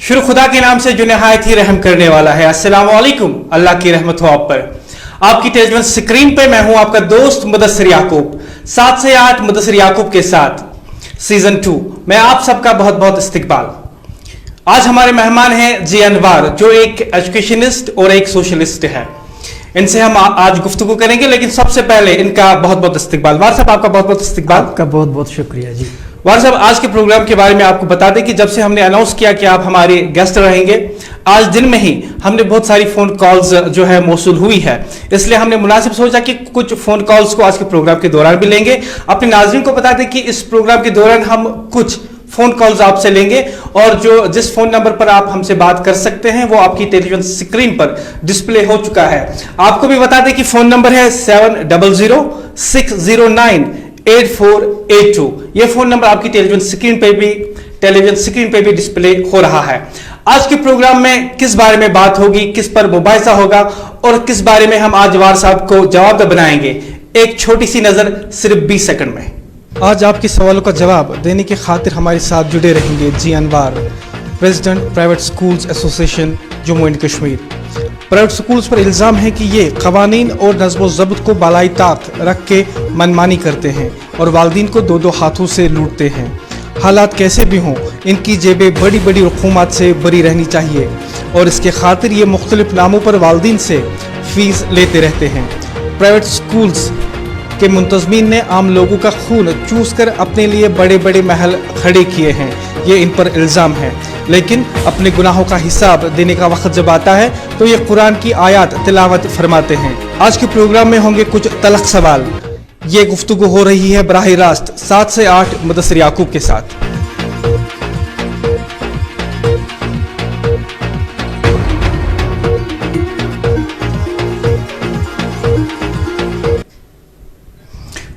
शुरू खुदा के नाम से जो नहायत ही रहम करने वाला है। अस्सलाम वालेकुम, अल्लाह की रहमत हो आप पर। आपकी टेलीविजन स्क्रीन पे मैं हूं आपका दोस्त मुदस्सिर याकूब, 7 से 8 मुदस्सिर याकूब के साथ सीजन 2 में आप सबका बहुत बहुत इस्तकबाल। आज हमारे मेहमान हैं जी अनवार, जो एक एजुकेशनिस्ट और एक सोशलिस्ट है। इनसे हम आज गुफ्तगू करेंगे, लेकिन सबसे पहले इनका बहुत बहुत इस्तकबाल। वार साहब, आपका बहुत बहुत इस्तकबाल। आपका बहुत बहुत शुक्रिया जी। वार साहब, आज के प्रोग्राम के बारे में आपको बता दें कि जब से हमने अनाउंस किया कि आप हमारे गेस्ट रहेंगे, आज दिन में ही हमने बहुत सारी फोन कॉल्स जो है मौसूल हुई है, इसलिए हमने मुनासिब सोचा कि कुछ फोन कॉल्स को आज के प्रोग्राम के दौरान भी लेंगे। अपने नाज़रीन को बता दें कि इस प्रोग्राम के दौरान हम कुछ फोन कॉल्स आपसे लेंगे, और जिस फोन नंबर पर आप हमसे बात कर सकते हैं वो आपकी टेलीविजन स्क्रीन पर डिस्प्ले हो चुका है। आपको भी बता दें कि फोन नंबर है 7006098482। ये फोन नंबर आपकी टेलीविजन स्क्रीन पे भी डिस्प्ले हो रहा है। आज के प्रोग्राम में किस बारे में बात होगी, किस पर मुबाहिसा होगा और किस बारे में हम आज वार साहब को जवाब बनाएंगे, एक छोटी सी नजर सिर्फ 20 सेकंड में। आज आपके सवालों का जवाब देने की खातिर हमारे साथ जुड़े रहेंगे जी Anwar, president private schools association Jammu and Kashmir. Private schools पर इल्ज़ाम है कि ये क़वानीन और नज़्म ज़ब्त को बालाई ताक रख के मनमानी करते हैं और वालिदैन को दो हाथों से लूटते हैं। हालात कैसे भी हों, इनकी जेबें बड़ी बड़ी हुकूमत से बरी रहनी चाहिए और इसके खातिर ये मुख्तलिफ नामों पर वालिदैन से फीस लेते रहते हैं। प्राइवेट स्कूल्स के मुंतज़मीन ने आम लोगों का खून चूस कर अपने लिए बड़े बड़े महल खड़े किए हैं, ये इन पर इल्ज़ाम है। लेकिन अपने गुनाहों का हिसाब देने का वक्त जब आता है तो ये कुरान की आयत तिलावत फरमाते हैं। आज के प्रोग्राम में होंगे कुछ तलख सवाल। ये गुफ्तगू हो रही है बराह रास्त 7 से 8 मुदस्सिर याकूब के साथ।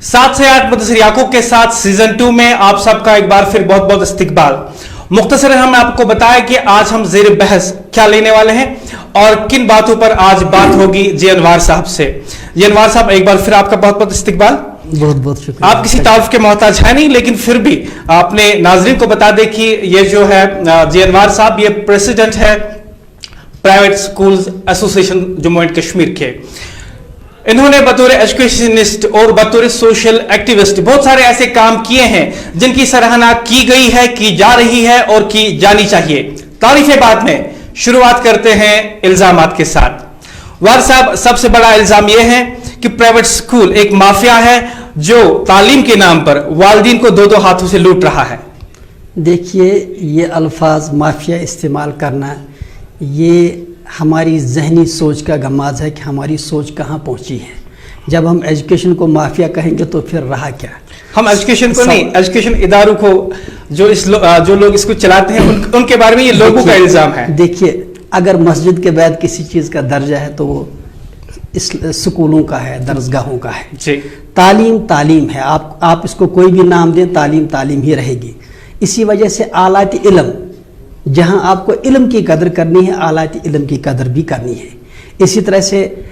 सात से 8 मुदस्सिर याकूब के साथ सीजन 2 में आप सबका एक बार फिर बहुत बहुत इस्तकबाल। मुख्तसरन हम आपको बताया कि आज हम जेर बहस क्या लेने वाले हैं और किन बातों पर आज बात होगी जी अनवार साहब से। जी अनवार साहब, एक बार फिर आपका बहुत बहुत इस्तकबाल। बहुत बहुत शुक्रिया। आप किसी तारीफ के मोहताज है नहीं, लेकिन फिर भी अपने नाजरीन को बता दें कि ये जो है जी अनवार साहब, ये प्रेसिडेंट है private schools association Jammu and Kashmir के। इन्होंने बतौर एजुकेशनिस्ट और बतौर सोशल एक्टिविस्ट बहुत सारे ऐसे काम किए हैं जिनकी सराहना की गई है, की जा रही है और की जानी चाहिए। तारीफें बाद में, शुरुआत करते हैं इल्जामात के साथ। वार साहब, सबसे बड़ा इल्जाम यह है कि प्राइवेट स्कूल एक माफिया है जो तालीम के नाम पर वालिदैन को दो हाथों से लूट रहा है। देखिए, ये अल्फाज माफिया इस्तेमाल करना, ये हमारी जहनी सोच का गमाज है कि हमारी सोच कहाँ पहुँची है। जब हम एजुकेशन को माफिया कहेंगे तो फिर रहा क्या। हम एजुकेशन को नहीं, एजुकेशन इदारों को, जो लोग इसको चलाते हैं उनके बारे में ये लोगों का इल्जाम है। देखिए, अगर मस्जिद के बाद किसी चीज़ का दर्जा है तो वो इस स्कूलों का है, दरसगाहों का है जी। तालीम तालीम है, आप इसको कोई भी नाम दें, तालीम तालीम ही रहेगी। इसी वजह से आलात इल्म, जहाँ आपको इल्म की कदर करनी है, आलात इल्म की कदर भी करनी है। इसी तरह से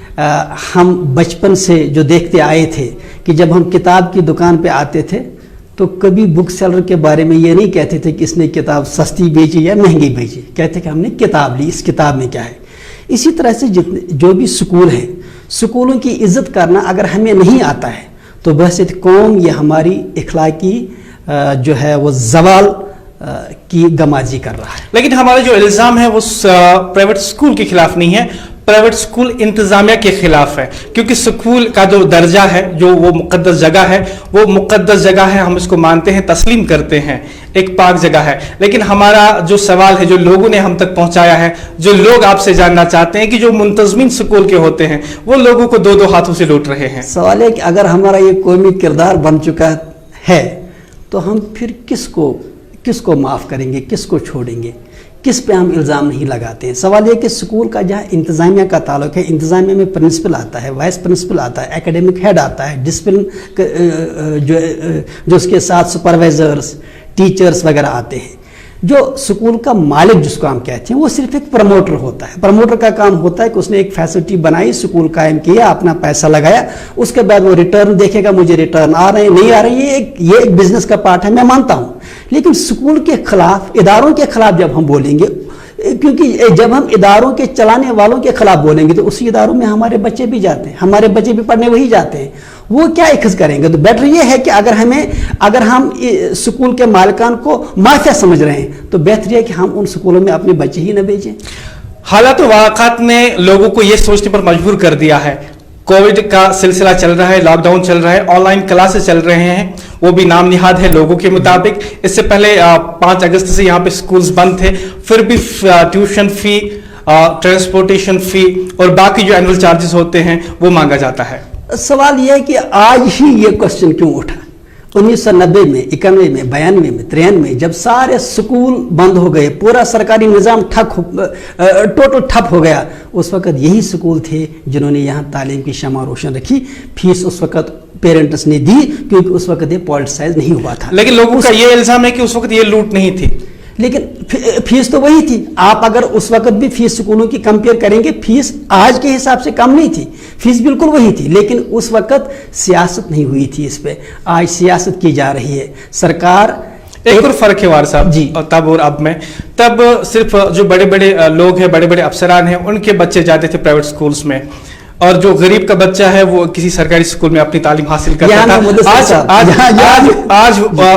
हम बचपन से जो देखते आए थे कि जब हम किताब की दुकान पे आते थे तो कभी बुक सेलर के बारे में ये नहीं कहते थे कि इसने किताब सस्ती बेची या महंगी बेची, कहते कि हमने किताब ली, इस किताब में क्या है। इसी तरह से जो भी स्कूल हैं, स्कूलों की इज़्ज़त करना अगर हमें नहीं आता है तो बहसियत कौम ये हमारी इखलाकी जो है वो जवाल की गमाजी कर रहा है। लेकिन हमारा जो इल्ज़ाम है वो प्राइवेट स्कूल के खिलाफ नहीं है, प्राइवेट स्कूल इंतजामिया के खिलाफ है। क्योंकि स्कूल का जो दर्जा है, जो वो मुक़द्दस जगह है, वो मुक़द्दस जगह है, हम इसको मानते हैं, तस्लीम करते हैं, एक पाक जगह है। लेकिन हमारा जो सवाल है, जो लोगों ने हम तक पहुंचाया है, जो लोग आपसे जानना चाहते हैं कि जो मुंतज़मीन स्कूल के होते हैं वो लोगों को दो हाथों से लूट रहे हैं। सवाल है कि अगर हमारा ये कौमी किरदार बन चुका है तो हम फिर किसको माफ़ करेंगे, किसको छोड़ेंगे, किस पे हम इल्ज़ाम नहीं लगाते हैं। सवाल ये कि स्कूल का जहाँ इंतज़ामिया का ताल्लुक है, इंतज़ामिया में प्रिंसिपल आता है, वाइस प्रिंसिपल आता है, एकेडमिक हेड आता है, डिसिप्लिन जो उसके साथ सुपरवाइज़र्स, टीचर्स वगैरह आते हैं। जो स्कूल का मालिक जिसको हम कहते हैं वो सिर्फ एक प्रमोटर होता है। प्रमोटर का काम होता है कि उसने एक फैसिलिटी बनाई, स्कूल कायम किया, अपना पैसा लगाया, उसके बाद वो रिटर्न देखेगा, मुझे रिटर्न आ रहे हैं नहीं आ रहे हैं, ये एक बिजनेस का पार्ट है, मैं मानता हूँ। लेकिन स्कूल के खिलाफ, इदारों के खिलाफ जब हम बोलेंगे, کیونکہ جب ہم اداروں کے چلانے والوں کے خلاف بولیں گے تو اسی اداروں میں ہمارے بچے بھی جاتے ہیں, ہمارے بچے بھی پڑھنے وہی جاتے ہیں, وہ کیا اخذ کریں گے. تو بیٹر یہ ہے کہ اگر ہم اسکول کے مالکان کو مافیا سمجھ رہے ہیں تو بہتر یہ ہے کہ ہم ان اسکولوں میں اپنے بچے ہی نہ بھیجیں. حالات و واقعات نے لوگوں کو یہ سوچنے پر مجبور کر دیا ہے. کووڈ کا سلسلہ چل رہا ہے, لاک ڈاؤن چل رہا ہے, آن لائن کلاسز چل رہے ہیں, وہ بھی نام نہاد ہے لوگوں کے مطابق. اس سے پہلے 5 اگست سے یہاں پہ سکولز بند تھے, پھر بھی ٹیوشن فی, ٹرانسپورٹیشن فی اور باقی جو اینول چارجز ہوتے ہیں وہ مانگا جاتا ہے. سوال یہ ہے کہ آج ہی یہ کوشچن کیوں اٹھا. 1990 میں, 91 میں, 92 میں, 93 میں جب سارے سکول بند ہو گئے, پورا سرکاری نظام ٹوٹل ٹھپ ہو گیا, اس وقت یہی سکول تھے جنہوں نے یہاں تعلیم کی شمع روشن رکھی. فیس اس وقت پیرنٹس نے دی کیونکہ اس وقت یہ پولیٹیسائز نہیں ہوا تھا. لیکن لوگوں کا یہ الزام ہے کہ اس وقت یہ لوٹ نہیں تھی. لیکن فیس تو وہی تھی. آپ اگر اس وقت بھی فیس سکولوں کی کمپیئر کریں گے, فیس آج کے حساب سے کم نہیں تھی, فیس بالکل وہی تھی. لیکن اس وقت سیاست نہیں ہوئی تھی اس پہ. آج سیاست کی جا رہی ہے. سرکار ایک اور فرق ہے وار صاحب جی, تب اور اب میں. تب صرف جو بڑے بڑے لوگ ہیں, بڑے بڑے افسران ہیں, ان کے بچے جاتے تھے پرائیویٹ سکولز میں, اور جو غریب کا بچہ ہے وہ کسی سرکاری اسکول میں اپنی تعلیم حاصل کرتا تھا.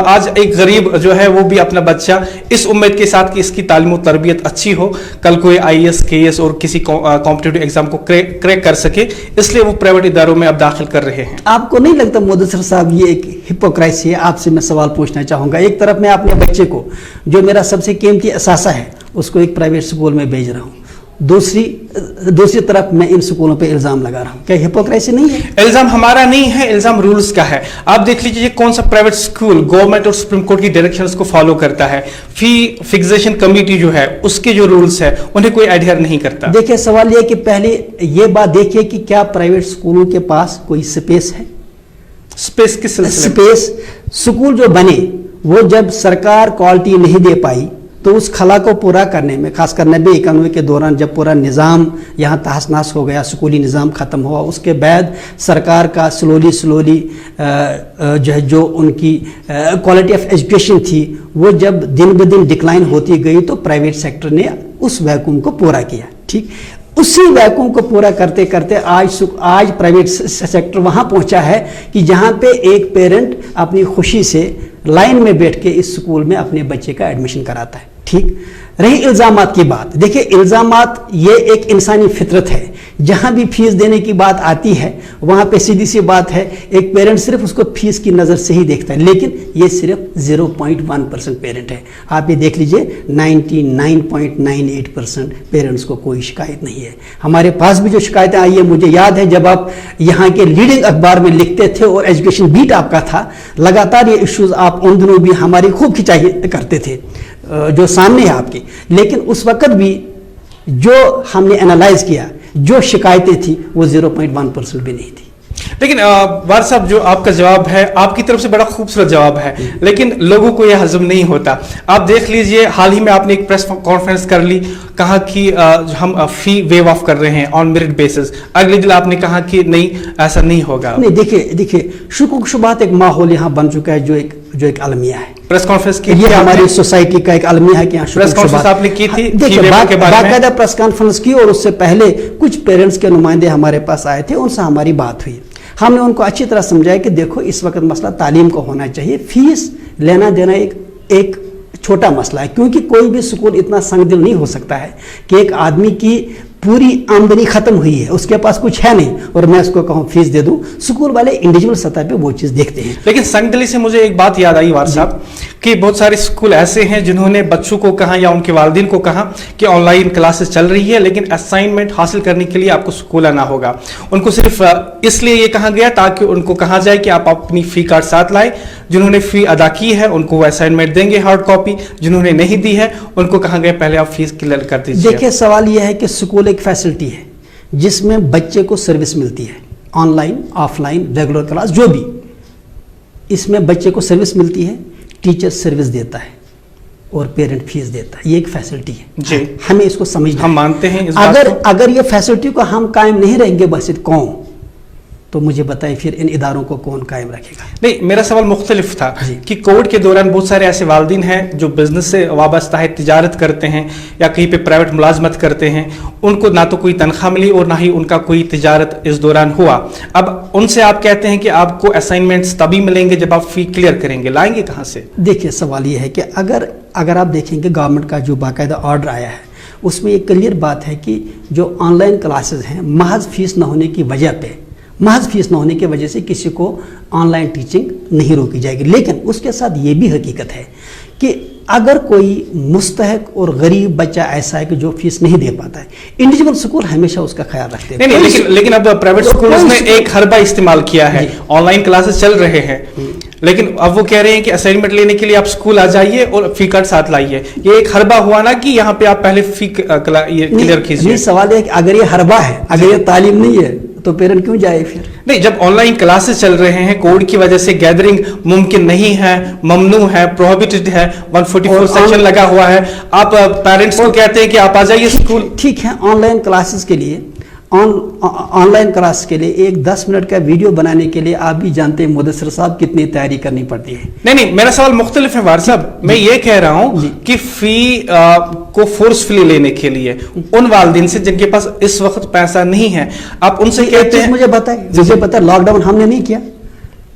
آج ایک غریب جو ہے وہ بھی اپنا بچہ اس امید کے ساتھ کہ اس کی تعلیم و تربیت اچھی ہو, کل کوئی IAS, KS اور کسی کمپٹیٹیو ایگزام کو کریک کر سکے, اس لیے وہ پرائیویٹ اداروں میں اب داخل کر رہے ہیں. آپ کو نہیں لگتا مدثر صاحب یہ ایک ہپوکریسی ہے؟ آپ سے میں سوال پوچھنا چاہوں گا. ایک طرف میں اپنے بچے کو, جو میرا سب سے قیمتی اثاثہ ہے, اس کو ایک پرائیویٹ اسکول میں بھیج رہا ہوں, دوسری طرف میں ان سکولوں پہ الزام لگا رہا ہوں. کیا ہپوکریسی نہیں ہے؟ الزام ہمارا نہیں ہے, الزام رولز کا ہے. آپ دیکھ لیجیے یہ کون سا پرائیویٹ اسکول گورنمنٹ اور سپریم کورٹ کی ڈائریکشنز کو فالو کرتا ہے. فی فکسیشن کمیٹی جو ہے اس کے جو رولز ہے انہیں کوئی ایڈہر نہیں کرتا. دیکھیں سوال یہ کہ پہلے یہ بات دیکھیے کہ کیا پرائیویٹ اسکولوں کے پاس کوئی سپیس ہے؟ سپیس کس سلسلے؟ سپیس سکول جو بنے وہ جب سرکار کوالٹی نہیں دے پائی تو اس خلا کو پورا کرنے میں, خاص کر 90-91 کے دوران جب پورا نظام یہاں تہس نہس ہو گیا, سکولی نظام ختم ہوا, اس کے بعد سرکار کا سلولی جو ان کی کوالٹی آف ایجوکیشن تھی وہ جب دن بدن ڈکلائن ہوتی گئی تو پرائیویٹ سیکٹر نے اس ویکوم کو پورا کیا. ٹھیک, اسی ویکوم کو پورا کرتے کرتے آج پرائیویٹ سیکٹر وہاں پہنچا ہے کہ جہاں پہ ایک پیرنٹ اپنی خوشی سے لائن میں بیٹھ کے اس سکول میں اپنے بچے کا ایڈمیشن کراتا ہے. ٹھیک, رہی الزامات کی بات, دیکھیں الزامات یہ ایک انسانی فطرت ہے. جہاں بھی فیس دینے کی بات آتی ہے وہاں پہ سیدھی سی بات ہے, ایک پیرنٹ صرف اس کو فیس کی نظر سے ہی دیکھتا ہے, لیکن یہ صرف 0.1% پیرنٹ ہے. آپ یہ دیکھ لیجئے 99.98% پیرنٹس کو کوئی شکایت نہیں ہے. ہمارے پاس بھی جو شکایتیں آئی ہیں, مجھے یاد ہے جب آپ یہاں کے لیڈنگ اخبار میں لکھتے تھے اور ایجوکیشن بیٹ آپ کا تھا, لگاتار یہ ایشوز آپ ان دنوں بھی ہماری خوب کھینچائی کرتے تھے جو سامنے ہے آپ کے. لیکن اس وقت بھی جو ہم نے انالائز کیا, جو شکایتیں تھیں وہ 0.1% بھی نہیں تھی. لیکن وار صاحب جو آپ کا جواب ہے آپ کی طرف سے بڑا خوبصورت جواب ہے, لیکن لوگوں کو یہ ہضم نہیں ہوتا. آپ دیکھ لیجئے حال ہی میں آپ نے ایک پریس کانفرنس کر لی, کہا کہ ہم فی ویو آف کر رہے ہیں آن میرٹ بیسس. اگلے دن آپ نے کہا کہ نہیں ایسا نہیں ہوگا. نہیں, دیکھیے شکوک شبہات ایک ماحول یہاں بن چکا ہے جو ایک المیہ ہے. پریس کانفرنس کی یہ ہماری سوسائٹی کا ایک المیہ ہے کہ یہاں پریس کانفرنس آپ نے کی تھی, دیکھیے باقاعدہ پریس کانفرنس کی, اور اس سے پہلے کچھ پیرنٹس کے نمائندے ہمارے پاس آئے تھے, ان سے ہماری بات ہوئی. ہم نے ان کو اچھی طرح سمجھایا کہ دیکھو اس وقت مسئلہ تعلیم کو ہونا چاہیے, فیس لینا دینا ایک چھوٹا مسئلہ ہے, کیونکہ کوئی بھی سکول اتنا سنگ دل نہیں ہو سکتا ہے کہ ایک آدمی کی پوری آمدنی ختم ہوئی ہے, اس کے پاس کچھ ہے نہیں, اور میں اس کو کہوں فیس دے دوں. سکول والے انڈیویجول سطح پہ وہ چیز دیکھتے ہیں. لیکن سنگ دلی سے مجھے ایک بات یاد آئی وار صاحب, کہ بہت سارے سکول ایسے ہیں جنہوں نے بچوں کو کہا یا ان کے والدین کو کہا کہ آن لائن کلاسز چل رہی ہے, لیکن اسائنمنٹ حاصل کرنے کے لیے آپ کو سکول آنا ہوگا. ان کو صرف اس لیے یہ کہا گیا تاکہ ان کو کہا جائے کہ آپ اپنی فی کارڈ ساتھ لائیں. جنہوں نے فی ادا کی ہے ان کو وہ اسائنمنٹ دیں گے ہارڈ کاپی, جنہوں نے نہیں دی ہے ان کو کہا گیا پہلے آپ فیس کلیئر کر دیجیے. دیکھیں سوال یہ ہے کہ سکول ایک فیسلٹی ہے جس میں بچے کو سروس ملتی ہے, on line of line regular class جو بھی, اس میں بچے کو سروس ملتی ہے, ٹیچر سروس دیتا ہے اور پیرنٹ فیس دیتا ہے. یہ ایک فیسلٹی ہے جی, ہمیں اس کو سمجھنا, ہم مانتے ہیں اس بات کو. اگر یہ فیسلٹی کو ہم قائم نہیں رہیں گے بس قوم तो मुझे बताइए फिर इन इदारों को कौन कायम रखेगा? नहीं, मेरा सवाल मुख्तलिफ था जी। कि कोविड के दौरान बहुत सारे ऐसे वालिदैन हैं जो बिजनेस से वाबस्ता है, तिजारत करते हैं या कहीं पे प्राइवेट मुलाजमत करते हैं, उनको ना तो कोई तनख्वाह मिली और ना ही उनका कोई तिजारत इस दौरान हुआ। अब उनसे आप कहते हैं कि आपको असाइनमेंट्स तभी मिलेंगे जब आप फी क्लियर करेंगे, लाएंगे कहाँ से? देखिए, सवाल ये है कि अगर आप देखेंगे गवर्नमेंट का जो बाकायदा ऑर्डर आया है उसमें एक क्लियर बात है कि जो ऑनलाइन क्लासेस हैं महज फीस न होने की वजह से किसी को ऑनलाइन टीचिंग नहीं रोकी जाएगी। लेकिन उसके साथ ये भी हकीकत है कि अगर कोई मुस्तहक और गरीब बच्चा ऐसा है कि जो फीस नहीं दे पाता है, इंडिविजुअल स्कूल हमेशा उसका ख्याल रखते हैं। नहीं, लेकिन अब प्राइवेट स्कूल्स ने एक हरबा इस्तेमाल किया है, ऑनलाइन क्लासेस चल रहे हैं, लेकिन अब वो कह रहे हैं कि असाइनमेंट लेने के लिए आप स्कूल आ जाइए और फी कार्ड साथ लाइए। ये एक हरबा हुआ ना कि यहाँ पे आप पहले फी क्लियर कीजिए। सवाल है कि अगर ये हरबा है, अगर ये तालीम नहीं है, तो पेरेंट क्यों जाए फिर? नहीं, जब ऑनलाइन क्लासेस चल रहे हैं, कोविड की वजह से गैदरिंग मुमकिन नहीं है, ममनू है, प्रोहिबिटेड है, 144 सेक्शन लगा हुआ है, आप पेरेंट्स को कहते हैं कि आप आ जाइए स्कूल। ठीक है, ऑनलाइन क्लासेस के लिए ऑनलाइन क्लास के लिए एक 10 मिनट का वीडियो बनाने के लिए आप भी जानते हैं मुदस्सिर साहब कितनी तैयारी करनी पड़ती है। नहीं, मेरा सवाल मुख्तलिफ है वार साहब। मैं ये कह रहा हूं कि फी को फोर्सफुली लेने के लिए उन वालिदैन से जिनके पास इस वक्त पैसा नहीं है, आप उनसे कहते हैं। मुझे बताए लॉकडाउन हमने नहीं किया,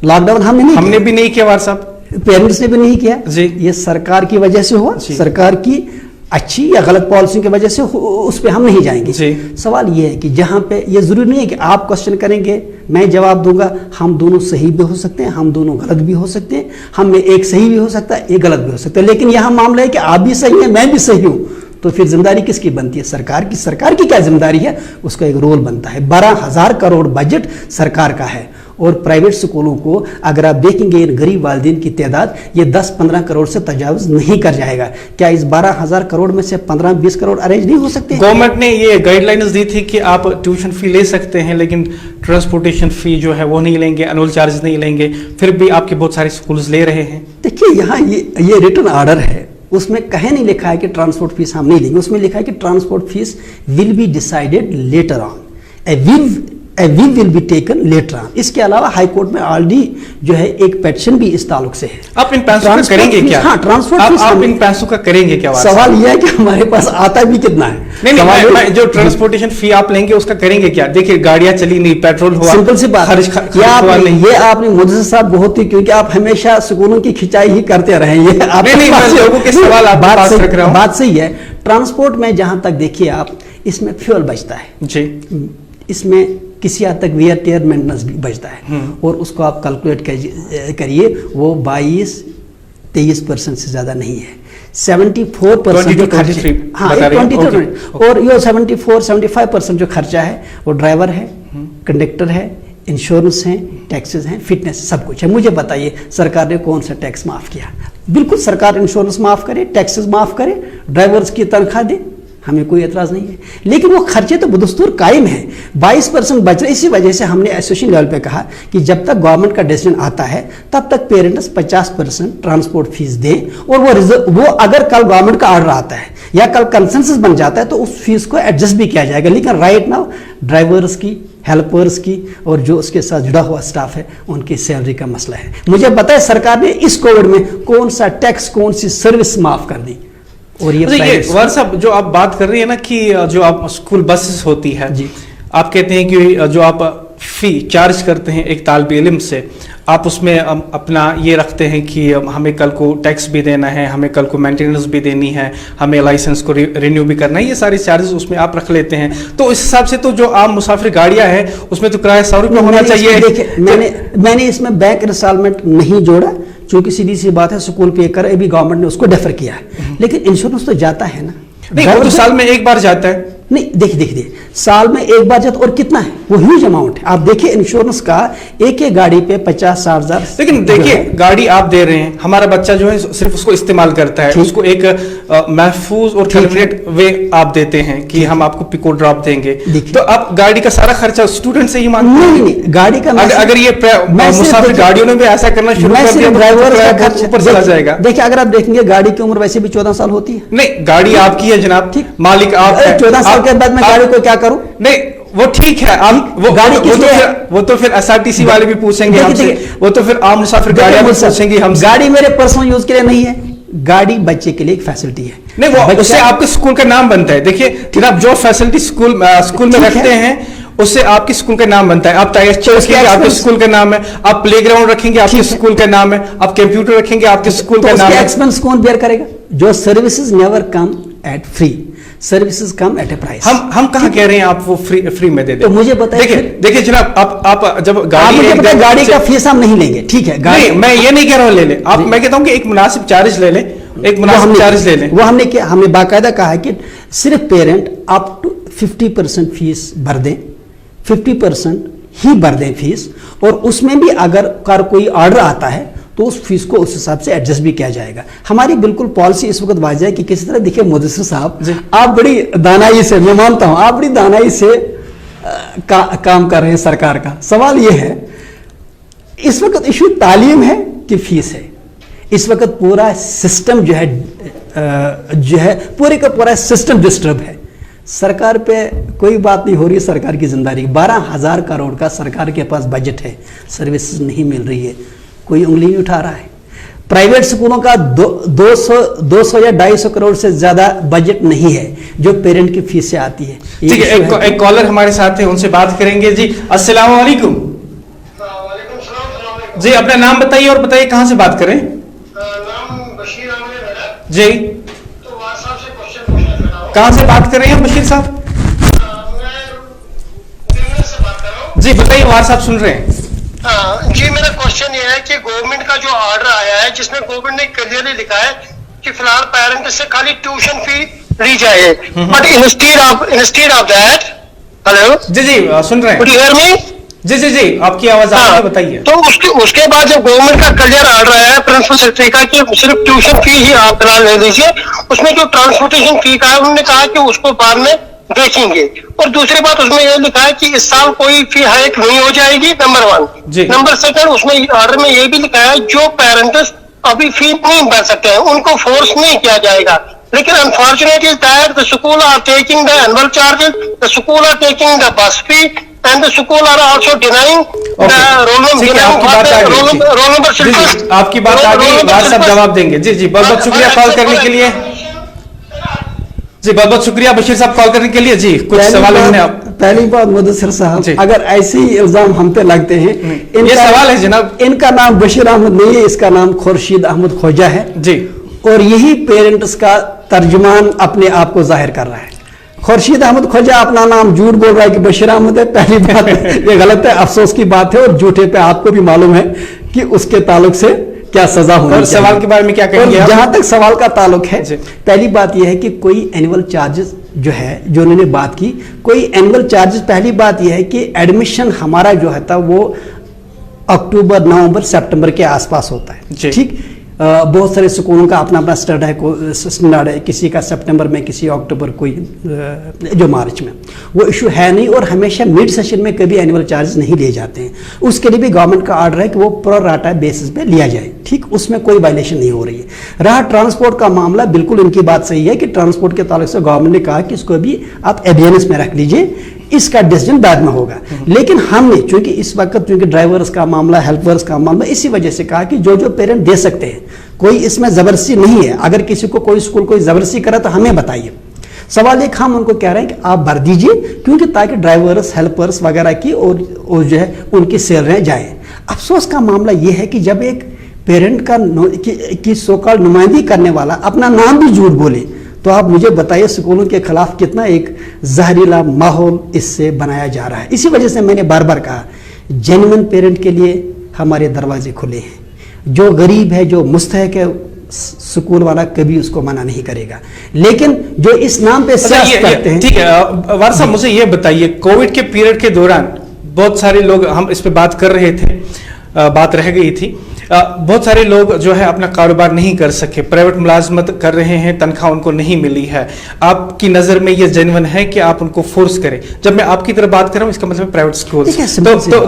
हमने भी नहीं किया वार साहब, पेरेंट्स ने भी नहीं किया जी। ये सरकार की वजह से हुआ, सरकार की अच्छी या गलत पॉलिसी की वजह से उस पे हम नहीं जाएंगे। सवाल ये है कि जहां पे ये जरूरी नहीं है कि आप क्वेश्चन करेंगे मैं जवाब दूंगा, हम दोनों सही भी हो सकते हैं, हम दोनों गलत भी हो सकते हैं, हम में एक सही भी हो सकता है, एक गलत भी हो सकता है। लेकिन यहाँ मामला है कि आप भी सही हैं, मैं भी सही हूँ, तो फिर जिम्मेदारी किसकी बनती है? सरकार की क्या जिम्मेदारी है? उसका एक रोल बनता है। 12,000 करोड़ बजट सरकार का है और प्राइवेट स्कूलों को अगर आप देखेंगे इन गरीब वालिदैन की तादाद ये 10-15 करोड़ से तजावुज नहीं कर जाएगा। क्या इस 12,000 करोड़ में से 15-20 करोड़ अरेंज नहीं हो सकते? गवर्नमेंट ने ये गाइडलाइंस दी थी कि आप ट्यूशन फी ले सकते हैं लेकिन ट्रांसपोर्टेशन फी जो है वो नहीं लेंगे, एनुअल चार्ज नहीं लेंगे, फिर भी आपके बहुत सारे स्कूल्स ले रहे हैं। देखिए, यहाँ ये रिटन ऑर्डर है, उसमें कहीं नहीं लिखा है कि ट्रांसपोर्ट फीस हम नहीं लेंगे, उसमें लिखा है कि transport fees will be decided later on, we will be taken later on. इसके अलावा हाई कोर्ट में ऑलरेडी जो है एक पेटिशन भी इस ताल्लुक से है। आप इन पैसों का करेंगे क्या? हाँ, ट्रांसपोर्ट फीस आप इन पैसों का करेंगे क्या? सवाल यह है कि हमारे पास आता भी कितना है। नहीं, जो ट्रांसपोर्टेशन फी आप लेंगे उसका करेंगे क्या? देखिए, गाड़ियां चली नहीं, पेट्रोल हुआ, सिंपल सी बात ये आपने मुझसे साहब बहुत ही, क्योंकि आप हमेशा स्कूलों की खिंचाई ही करते रहे। ये लोगों के सवाल बात सही है। ट्रांसपोर्ट में जहां तक देखिए आप, इसमें फ्यूल बचता है जी, इसमें किसी हद तक वेयर टेयर मेंटेनेंस भी बचता है और उसको आप कैलकुलेट करिए, वो 22-23% से ज्यादा नहीं है। 74% जो खर्चे, हाँ 23, और ये 74-75% जो खर्चा है वो ड्राइवर है, कंडक्टर है, इंश्योरेंस है, टैक्सेस हैं, फिटनेस, सब कुछ है। मुझे बताइए सरकार ने कौन सा टैक्स माफ किया? बिल्कुल, सरकार इंश्योरेंस माफ करे, टैक्सेस माफ करे, ड्राइवर्स की तनख्वाह दे, हमें कोई एतराज नहीं है। लेकिन वो खर्चे तो बदस्तूर कायम है, 22% बच रहे। इसी वजह से हमने एसोसिएशन लेवल पे कहा कि जब तक गवर्नमेंट का डिसीजन आता है तब तक पेरेंट्स 50% ट्रांसपोर्ट फीस दें, और वो अगर कल गवर्नमेंट का ऑर्डर आता है या कल कंसेंसस बन जाता है तो उस फीस को एडजस्ट भी किया जाएगा। लेकिन राइट नाउ ड्राइवर्स की, हेल्पर्स की और जो उसके साथ जुड़ा हुआ स्टाफ है उनकी सैलरी का मसला है। मुझे पता है सरकार ने इस कोविड में कौन सा टैक्स, कौन सी सर्विस माफ कर दी। और ये वार साहब, जो आप बात कर रही है ना कि जो आप स्कूल बसेस होती है जी, आप कहते हैं कि जो आप फी चार्ज करते हैं एक तालिब इल्म से, आप उसमें अपना ये रखते हैं कि हमें कल को टैक्स भी देना है, हमें कल को मेंटेनेंस भी देनी है, हमें लाइसेंस को रिन्यू भी करना है, ये सारे चार्जेस उसमें आप रख लेते हैं। तो इस हिसाब से तो जो आम मुसाफिर गाड़ियां हैं उसमें तो किराया 100 रुपये होना चाहिए। देखिए, मैंने इसमें बैंक इंस्टॉलमेंट नहीं जोड़ा, चूंकि सीधी सी बात है स्कूल पे कर, अभी गवर्नमेंट ने उसको डेफर किया है, लेकिन इंश्योरेंस तो जाता है ना। नहीं, वो तो साल में एक बार जाता है। नहीं, देखिए साल में एक बार जाता, और कितना है वो ह्यूज अमाउंट है। आप देखिए इंश्योरेंस का एक गाड़ी पे 50-60 हजार। लेकिन देखिए, गाड़ी आप दे रहे हैं, हमारा बच्चा जो है सिर्फ उसको इस्तेमाल करता है, उसको एक महफूज और कन्वीनियंट वे आप देते हैं कि हम आपको पिको ड्रॉप देंगे, तो आप गाड़ी का सारा खर्चा स्टूडेंट से ही मांगते हैं। नहीं, गाड़ी का अगर ये मुसाफिर गाड़ियों ने भी ऐसा करना शुरू कर दिया, ड्राइवर का खर्च ऊपर चला जाएगा। देखिए, अगर आप देखेंगे गाड़ी की उम्र वैसे भी 14 साल होती है। नहीं, गाड़ी आपकी है जनाब, मालिक आप, 14 साल के बाद मैं गाड़ी को क्या करूं? नहीं, وہ ٹھیک ہے، وہ تو پھر SRTC والے بھی پوچھیں گے ہم سے، وہ تو پھر عام مسافر گاڑیاں بھی پوچھیں گی ہم سے. گاڑی میرے پرسنل یوز کے لیے نہیں ہے، گاڑی بچے کے لیے ایک فیسلٹی ہے. نہیں، وہ اس سے آپ کے اسکول کا نام بنتا ہے. دیکھیے جناب، جو فیسلٹی اسکول میں رکھتے ہیں اس سے آپ کے اسکول کا نام بنتا ہے. آپ ٹائر رکھیں گے آپ کے اسکول کا نام ہے، آپ پلے گراؤنڈ رکھیں گے آپ کے اسکول کا نام ہے، آپ کمپیوٹر رکھیں گے آپ کے اسکول کا نام ہے. ایکسپینس کون بیئر کرے گا؟ جو services never come at free, services come at a price. ہم کہاں کہہ رہے ہیں آپ وہ فری میں دے دیں؟ تو مجھے بتائیے. دیکھیے جناب، آپ جب گاڑی کا فیس ہم نہیں لیں گے، ٹھیک ہے؟ نہیں، میں یہ نہیں کہہ رہا ہوں لے لیں آپ، میں کہتا ہوں کہ ایک مناسب چارج لے لیں، ایک مناسب چارج لے لیں. وہ ہم نے کیا، ہم نے باقاعدہ کہا ہے کہ صرف پیرنٹ اپ ٹو 50% فیس بھر دیں، 50% ہی بھر دیں فیس، اور اس میں بھی اگر کوئی آرڈر آتا ہے تو اس فیس کو اس حساب سے ایڈجسٹ بھی کیا جائے گا. ہماری بالکل پالیسی اس وقت واضح ہے کہ کسی طرح. دیکھیے مدثر صاحب، آپ بڑی دانائی سے، میں مانتا ہوں آپ بڑی دانائی سے کام کر رہے ہیں سرکار کا. سوال یہ ہے اس وقت ایشو تعلیم ہے کہ فیس ہے؟ اس وقت پورا سسٹم جو ہے پورے کا پورا سسٹم ڈسٹرب ہے. سرکار پہ کوئی بات نہیں ہو رہی ہے. سرکار کی ذمہ داری 12,000 کروڑ کا سرکار کے پاس بجٹ ہے، سروسز نہیں مل رہی ہے، کوئی انگلی نہیں اٹھا رہا ہے. پرائیویٹ سکولوں کا 200 یا 250 کروڑ سے زیادہ بجٹ نہیں ہے جو پیرنٹ کی فیس سے آتی ہے. ٹھیک ہے، ایک کالر ہمارے ساتھ ہیں، ان سے بات کریں گے. جی السلام علیکم. جی اپنا نام بتائیے اور بتائیے کہاں سے بات کریں. جی کہاں سے بات کر رہے ہیں بشیر صاحب؟ جی بتائیے، وار صاحب سن رہے ہیں. جی میرا کوشچن یہ ہے کہ گورنمنٹ کا جو آرڈر آیا ہے جس میں گورنمنٹ نے کلیئرلی لکھا ہے کہ فی الحال پیرنٹ سے خالی ٹیوشن فی لی جائے، but instead of that. Hello جی سن رہے ہیں. Could you hear me? جی آپ کی آواز آ رہی ہے، بتائیے. تو اس کے بعد جب گورنمنٹ کا کلیئر آرڈر آیا ہے پرنسپل سیکرٹری کا کہ صرف ٹیوشن فی ہی آپ فی الحال لے لیجیے، اس میں جو ٹرانسپورٹیشن فی کا ہے انہوں نے کہا کہ اس کو بعد میں دیکھیں گے. اور دوسری بات اس میں یہ لکھا ہے کہ اس سال کوئی فی ہائیک نہیں ہو جائے گی، نمبر 1. نمبر 2 اس میں آرڈر میں یہ بھی لکھا ہے جو پیرنٹس ابھی فی نہیں بھر سکتے ہیں ان کو فورس نہیں کیا جائے گا. لیکن unfortunately is that the school are taking the annual charges, the school are taking the bus fee, and the school are also denying the roll number filters. آپ کی بات آ گئی، وار صاحب جواب دیں گے. جی بہت بہت شکریہ کال کرنے کے لیے. جی بہت بہت شکریہ بشیر صاحب کال کرنے کے لیے. جی کچھ سوال ہیں. پہلی بات مدثر صاحب، اگر ایسے ہی الزام ہم پہ لگتے ہیں، یہ سوال ہے جناب، ان کا نام بشیر احمد نہیں ہے، اس کا نام خورشید احمد خوجہ ہے. جی اور یہی پیرنٹس کا ترجمان اپنے آپ کو ظاہر کر رہا ہے. خورشید احمد خوجہ اپنا نام جھوٹ بول رہا ہے کہ بشیر احمد ہے. پہلی بات یہ غلط ہے، افسوس کی بات ہے، اور جھوٹے پہ آپ کو بھی معلوم ہے کہ اس کے تعلق سے کیا سزا ہونی چاہیے. سوال کے بارے میں کیا کہیں گے؟ جہاں تک سوال کا تعلق ہے، پہلی بات یہ ہے کہ کوئی اینول چارجز جو ہے جو انہوں نے بات کی، کوئی اینول چارجز، پہلی بات یہ ہے کہ ایڈمیشن ہمارا جو ہے وہ اکتوبر، نومبر، سپٹمبر کے آس پاس ہوتا ہے. ٹھیک، بہت سارے سکولوں کا اپنا اپنا اسٹینڈرڈ ہے، کسی کا سپٹمبر میں، کسی اکتوبر، کوئی جو مارچ میں. وہ ایشو ہے نہیں، اور ہمیشہ مڈ سیشن میں کبھی اینول چارجز نہیں لیے جاتے ہیں. اس کے لیے بھی گورنمنٹ کا آرڈر ہے کہ وہ پرو راٹا بیسس پہ لیا جائے. ٹھیک، اس میں کوئی وائلیشن نہیں ہو رہی ہے. رہا ٹرانسپورٹ کا معاملہ، بالکل ان کی بات صحیح ہے کہ ٹرانسپورٹ کے تعلق سے گورنمنٹ نے کہا کہ اس کو بھی آپ ایبیئنس میں رکھ لیجئے، اس کا ڈیسیجن بعد میں ہوگا. لیکن ہم نے چونکہ اس وقت ڈرائیورز کا معاملہ، ہیلپرز کا معاملہ، اسی وجہ سے کہا کہ جو پیرنٹ دے سکتے ہیں، کوئی اس میں زبردستی نہیں ہے. اگر کسی کو کوئی اسکول کوئی زبردستی کرا تو ہمیں بتائیے. سوال ایک ہم ان کو کہہ رہے ہیں کہ آپ بھر دیجئے، کیونکہ تاکہ ڈرائیورز، ہیلپرز وغیرہ کی اور جو ہے ان کی سیلریاں جائیں. افسوس کا معاملہ یہ ہے کہ جب ایک پیرنٹ کی سو کال نمائندگی کرنے والا اپنا نام بھی جھوٹ بولے، تو آپ مجھے بتائیے اسکولوں کے خلاف کتنا ایک زہریلا ماحول اس سے بنایا جا رہا ہے. اسی وجہ سے میں نے بار بار کہا، جینوئن پیرنٹ کے لیے ہمارے دروازے کھلے ہیں. جو غریب ہے، جو مستحق ہے، سکول والا کبھی اس کو منع نہیں کرے گا. لیکن جو اس نام پہ سیاست کرتے ہیں. ٹھیک ہے وار صاحب، مجھے یہ بتائیے، کووڈ کے پیریڈ کے دوران بہت سارے لوگ، ہم اس پہ بات کر رہے تھے، بات رہ گئی تھی، بہت سارے لوگ جو ہے اپنا کاروبار نہیں کر سکے، پرائیویٹ ملازمت کر رہے ہیں، تنخواہ ان کو نہیں ملی ہے. آپ کی نظر میں یہ جینون ہے کہ آپ ان کو فورس کریں؟ جب میں آپ کی طرف بات کر رہا ہوں، اس کا مطلب پرائیویٹ اسکول،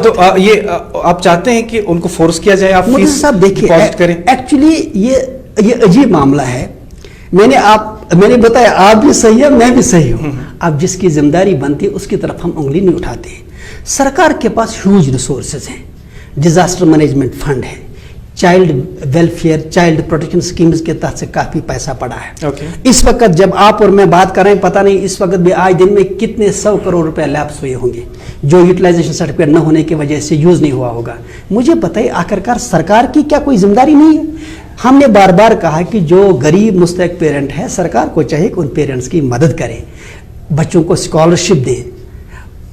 تو یہ آپ چاہتے ہیں کہ ان کو فورس کیا جائے، آپ فیس ڈپازٹ کریں؟ ایکچولی یہ عجیب معاملہ ہے. میں نے بتایا آپ بھی صحیح ہے، میں بھی صحیح ہوں. अब जिसकी जिम्मेदारी बनती है उसकी तरफ हम उंगली नहीं उठाते हैं। सरकार के पास ह्यूज रिसोर्सेज हैं, डिजास्टर मैनेजमेंट फंड है, child welfare child protection schemes के तहत से काफ़ी पैसा पड़ा है। इस वक्त जब आप और मैं बात कर रहे हैं, पता नहीं इस वक्त भी आज दिन में कितने 100 करोड़ रुपए लैप्स हुए होंगे जो यूटिलाइजेशन सर्टिफिकेट न होने की वजह से यूज़ नहीं हुआ होगा। मुझे बताइए आखिरकार सरकार की क्या कोई जिम्मेदारी नहीं है? हमने बार बार कहा कि जो गरीब मुस्तहक पेरेंट है, सरकार को चाहिए कि उन पेरेंट्स की मदद करें, बच्चों को स्कॉलरशिप दें,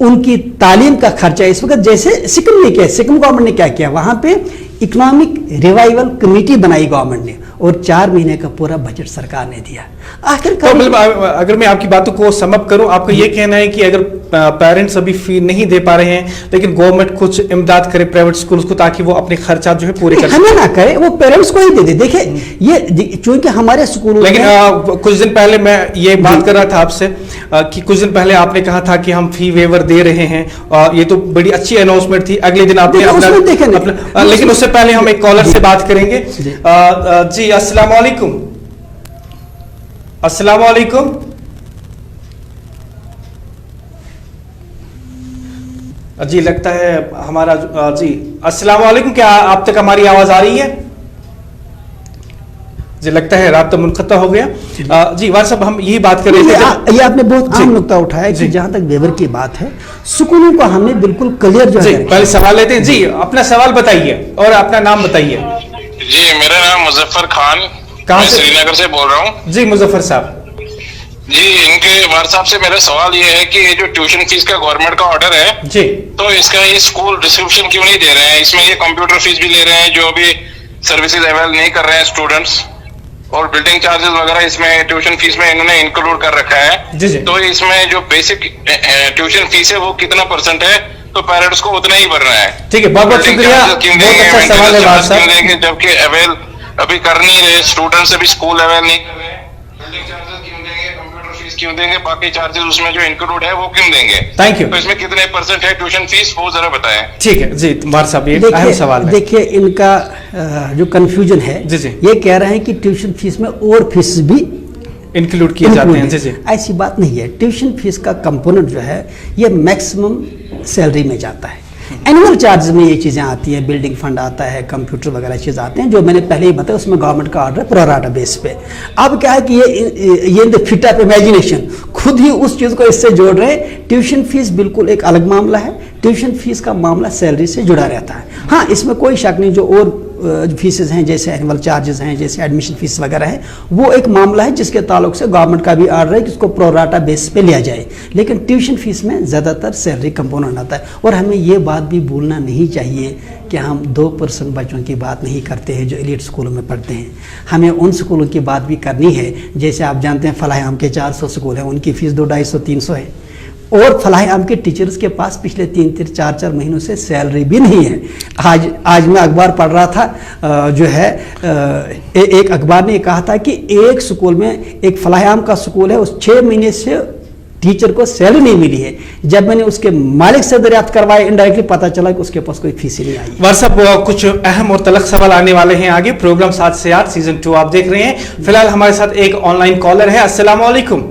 उनकी तालीम का खर्चा। इस वक्त जैसे सिक्किम ने किया, सिक्किम गवर्नमेंट ने क्या किया, वहाँ पे इकोनॉमिक रिवाइवल कमेटी बनाई गवर्नमेंट ने और 4 महीने का पूरा बजट सरकार ने दिया। आखिरकार तो अगर मैं आपकी बातों को समअप करूं, आपका ये कहना है कि अगर पेरेंट्स अभी फी नहीं दे पा रहे हैं लेकिन गवर्नमेंट कुछ इमदाद करे प्राइवेट स्कूल्स को ताकि वो अपने खर्चा जो है पूरे कर हमें ना करे, वो पेरेंट्स को ही दे दे। देखिए ये चूंकि हमारे स्कूलों लेकिन कुछ दिन पहले मैं ये बात कर रहा था आपसे कि कुछ दिन पहले आपने कहा था कि हम फी वेवर दे रहे हैं, ये तो बड़ी अच्छी अनाउंसमेंट थी। अगले दिन आपने अपना लेकिन उससे पहले हम एक कॉलर से बात करेंगे। जी अस्सलाम वालेकुम। अस्सलाम वालेकुम। जी लगता है हमारा जी अस्सलाम वालेकुम, क्या आप तक हमारी आवाज आ रही है? जी लगता है राब्ता मुनक़ता हो गया। जी वार साहब हम यही बात कर रहे थे। ये आपने बहुत आम नुक्ता उठाया कि जहां तक वेवर की बात है, स्कूलों को हमने बिल्कुल क्लियर जो है। पहले सवाल लेते हैं। जी अपना सवाल बताइए और अपना नाम बताइए। जी मेरा नाम मुजफ्फर खान, मैं श्रीनगर से बोल रहा हूँ। जी मुजफ्फर साहब। जी इनके वार साहब से मेरा सवाल ये है कि ये जो ट्यूशन फीस का गवर्नमेंट का ऑर्डर है जी, तो इसका ये स्कूल डिस्क्रिप्शन क्यों नहीं दे रहे हैं? इसमें ये कंप्यूटर फीस भी ले रहे हैं जो अभी सर्विसेज अवेल नहीं कर रहे हैं स्टूडेंट्स, और बिल्डिंग चार्जेस वगैरह इसमें ट्यूशन फीस में इन्होंने इंक्लूड कर रखा है। जी जी। तो इसमें जो बेसिक ट्यूशन फीस है वो कितना परसेंट है? तो पेरेंट्स को उतना ही भरना है। ठीक है, बहुत बहुत शुक्रिया, बहुत अच्छा सवाल है वार साहब। जबकि अवेल अभी कर नहीं रहे स्टूडेंट्स, अभी स्कूल अवेल नहीं कर रहे, बिल्डिंग चार्जेस क्यों देंगे, कंप्यूटर फीस क्यों देंगे, बाकी चार्जेस उसमें जो इंक्लूड है वो क्यों देंगे? Thank you. तो इसमें कितने परसेंट है ट्यूशन फीस वो जरा बताएं। ठीक है जी वार साहब, ये अहम सवाल है। देखिए इनका जो कंफ्यूजन है जी जी, ये कह रहे हैं कि ट्यूशन फीस में और फीस भी इंक्लूड किए जाते हैं। जी जी, ऐसी बात नहीं है। ट्यूशन फीस का कंपोनेंट जो है ये मैक्सिमम सैलरी में जाता है। एनुअल चार्ज में ये चीज़ें आती हैं, बिल्डिंग फंड आता है, कंप्यूटर वगैरह चीज़ आते हैं, जो मैंने पहले ही बताया उसमें गवर्नमेंट का ऑर्डर है प्रोराटा बेस पे। अब क्या है कि ये द फिट ऑफ इमेजिनेशन खुद ही उस चीज़ को इससे जोड़ रहे हैं। ट्यूशन फीस बिल्कुल एक अलग मामला है, ट्यूशन फीस का मामला सैलरी से जुड़ा रहता है। हाँ इसमें कोई शक नहीं, जो और फीसेस हैं जैसे एनुअल चार्जेस हैं, जैसे एडमिशन फीस वगैरह है, वो एक मामला है जिसके ताल्लुक से गवर्नमेंट का भी ऑर्डर है कि उसको प्रोराटा बेस पे लिया जाए। लेकिन ट्यूशन फीस में ज़्यादातर सैलरी कंपोनेंट आता है। और हमें ये बात भी भूलना नहीं चाहिए कि हम 2% बच्चों की बात नहीं करते हैं जो एलीट स्कूलों में पढ़ते हैं। हमें उन स्कूलों की बात भी करनी है, जैसे आप जानते हैं फलाह आम के 400 स्कूल हैं, उनकी फीस 200-250-300 है, और फलाह आम के टीचर्स के पास पिछले 3-4 महीनों से सैलरी भी नहीं है। आज मैं अखबार पढ़ रहा था, जो है एक अखबार ने कहा था कि एक स्कूल में, एक फलाह आम का स्कूल है, उस 6 महीने से टीचर को सैलरी नहीं मिली है। जब मैंने उसके मालिक से दरियाफ्त करवाया, इनडायरेक्टली पता चला कि उसके पास कोई फीस ही नहीं आई। वार साहब कुछ अहम और तलख सवाल आने वाले हैं आगे। प्रोग्राम 7 से 8 सीजन 2 आप देख रहे हैं। फिलहाल हमारे साथ एक ऑनलाइन कॉलर है। अस्सलाम वालेकुम।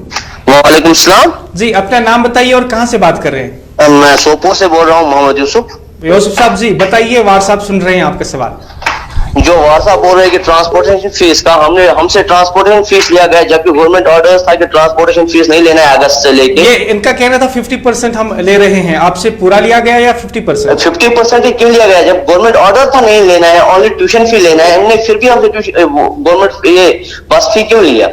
वालेकुम सलाम जी अपना नाम बताइए और कहां से बात कर रहे हैं? मैं सोपोर से बोल रहा हूँ, मोहम्मद यूसुफ। यूसुफ साहब जी बताइए, वार साहब सुन रहे हैं आपका सवाल। जो वार साहब बोल रहे हैं कि ट्रांसपोर्टेशन फीस का हमसे ट्रांसपोर्टेशन फीस लिया गया, जबकि गवर्नमेंट ऑर्डर था कि ट्रांसपोर्टेशन फीस नहीं लेना है अगस्त से लेके। ये इनका कहना था 50% हम ले रहे हैं, आपसे पूरा लिया गया या 50%? 50% ही क्यों लिया गया जब गवर्नमेंट ऑर्डर था नहीं लेना है, ओनली ट्यूशन फी लेना है, हमने फिर भी हमसे गवर्नमेंट ये बस फी क्यों लिया?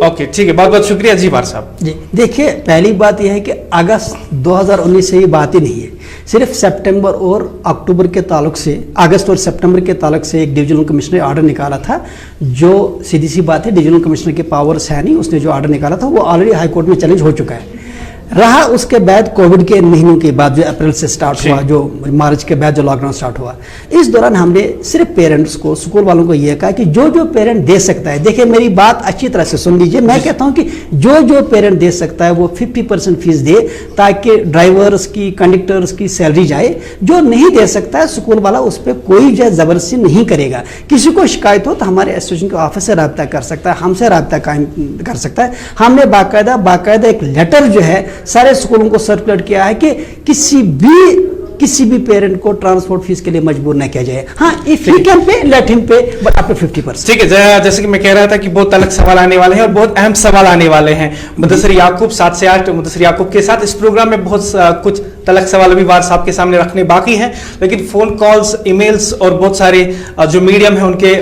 ओके ठीक है, बहुत बहुत शुक्रिया जी वार साहब। जी देखिए, पहली बात यह है कि अगस्त 2019 से ये बात ही नहीं है, सिर्फ सितंबर और अक्टूबर के ताल्लुक से, अगस्त और सितंबर के ताल्लुक से एक डिविजनल कमिश्नर ने ऑर्डर निकाला था, जो सीधी सी बात है डिविजनल कमिश्नर के पावर्स है नहीं, उसने जो ऑर्डर निकाला था वो ऑलरेडी हाई कोर्ट में चैलेंज हो चुका है। रहा उसके बाद कोविड के महीनों के बाद जो अप्रैल से स्टार्ट हुआ, जो मार्च के बाद जो लॉकडाउन स्टार्ट हुआ, इस दौरान हमने सिर्फ पेरेंट्स को, स्कूल वालों को यह कहा कि जो जो पेरेंट दे सकता है, देखिए मेरी बात अच्छी तरह से सुन लीजिए, मैं कहता हूं कि जो जो पेरेंट दे सकता है वो 50% फीस दे, ताकि ड्राइवर्स की, कंडक्टर्स की सैलरी जाए। जो नहीं दे सकता है स्कूल वाला उस पर कोई जबरदस्ती नहीं करेगा। किसी को शिकायत हो तो हमारे एसोसिएशन के ऑफिस से रब्ता कर सकता है, हमसे रब्ता कायम कर सकता है। हमने बाकायदा एक लेटर जो है सारे स्कूलों को सर्कुलेट किया है कि किसी भी पेरेंट को ट्रांसपोर्ट फीस के लिए मजबूर न किया जाए। हाँ, if he can pay, let him pay, but up to 50%। ठीक है, जैसे कि मैं कह रहा था कि बहुत अलग सवाल आने वाले हैं और बहुत अहम सवाल आने वाले हैं। मुदस्सिर याकूब 7 से 8 मुदस्सिर याकूब के साथ इस प्रोग्राम में बहुत कुछ तलक सवाल अभी वार साहब के सामने रखने बाकी हैं, लेकिन फोन कॉल्स, ईमेल्स और बहुत सारे जो मीडियम है उनके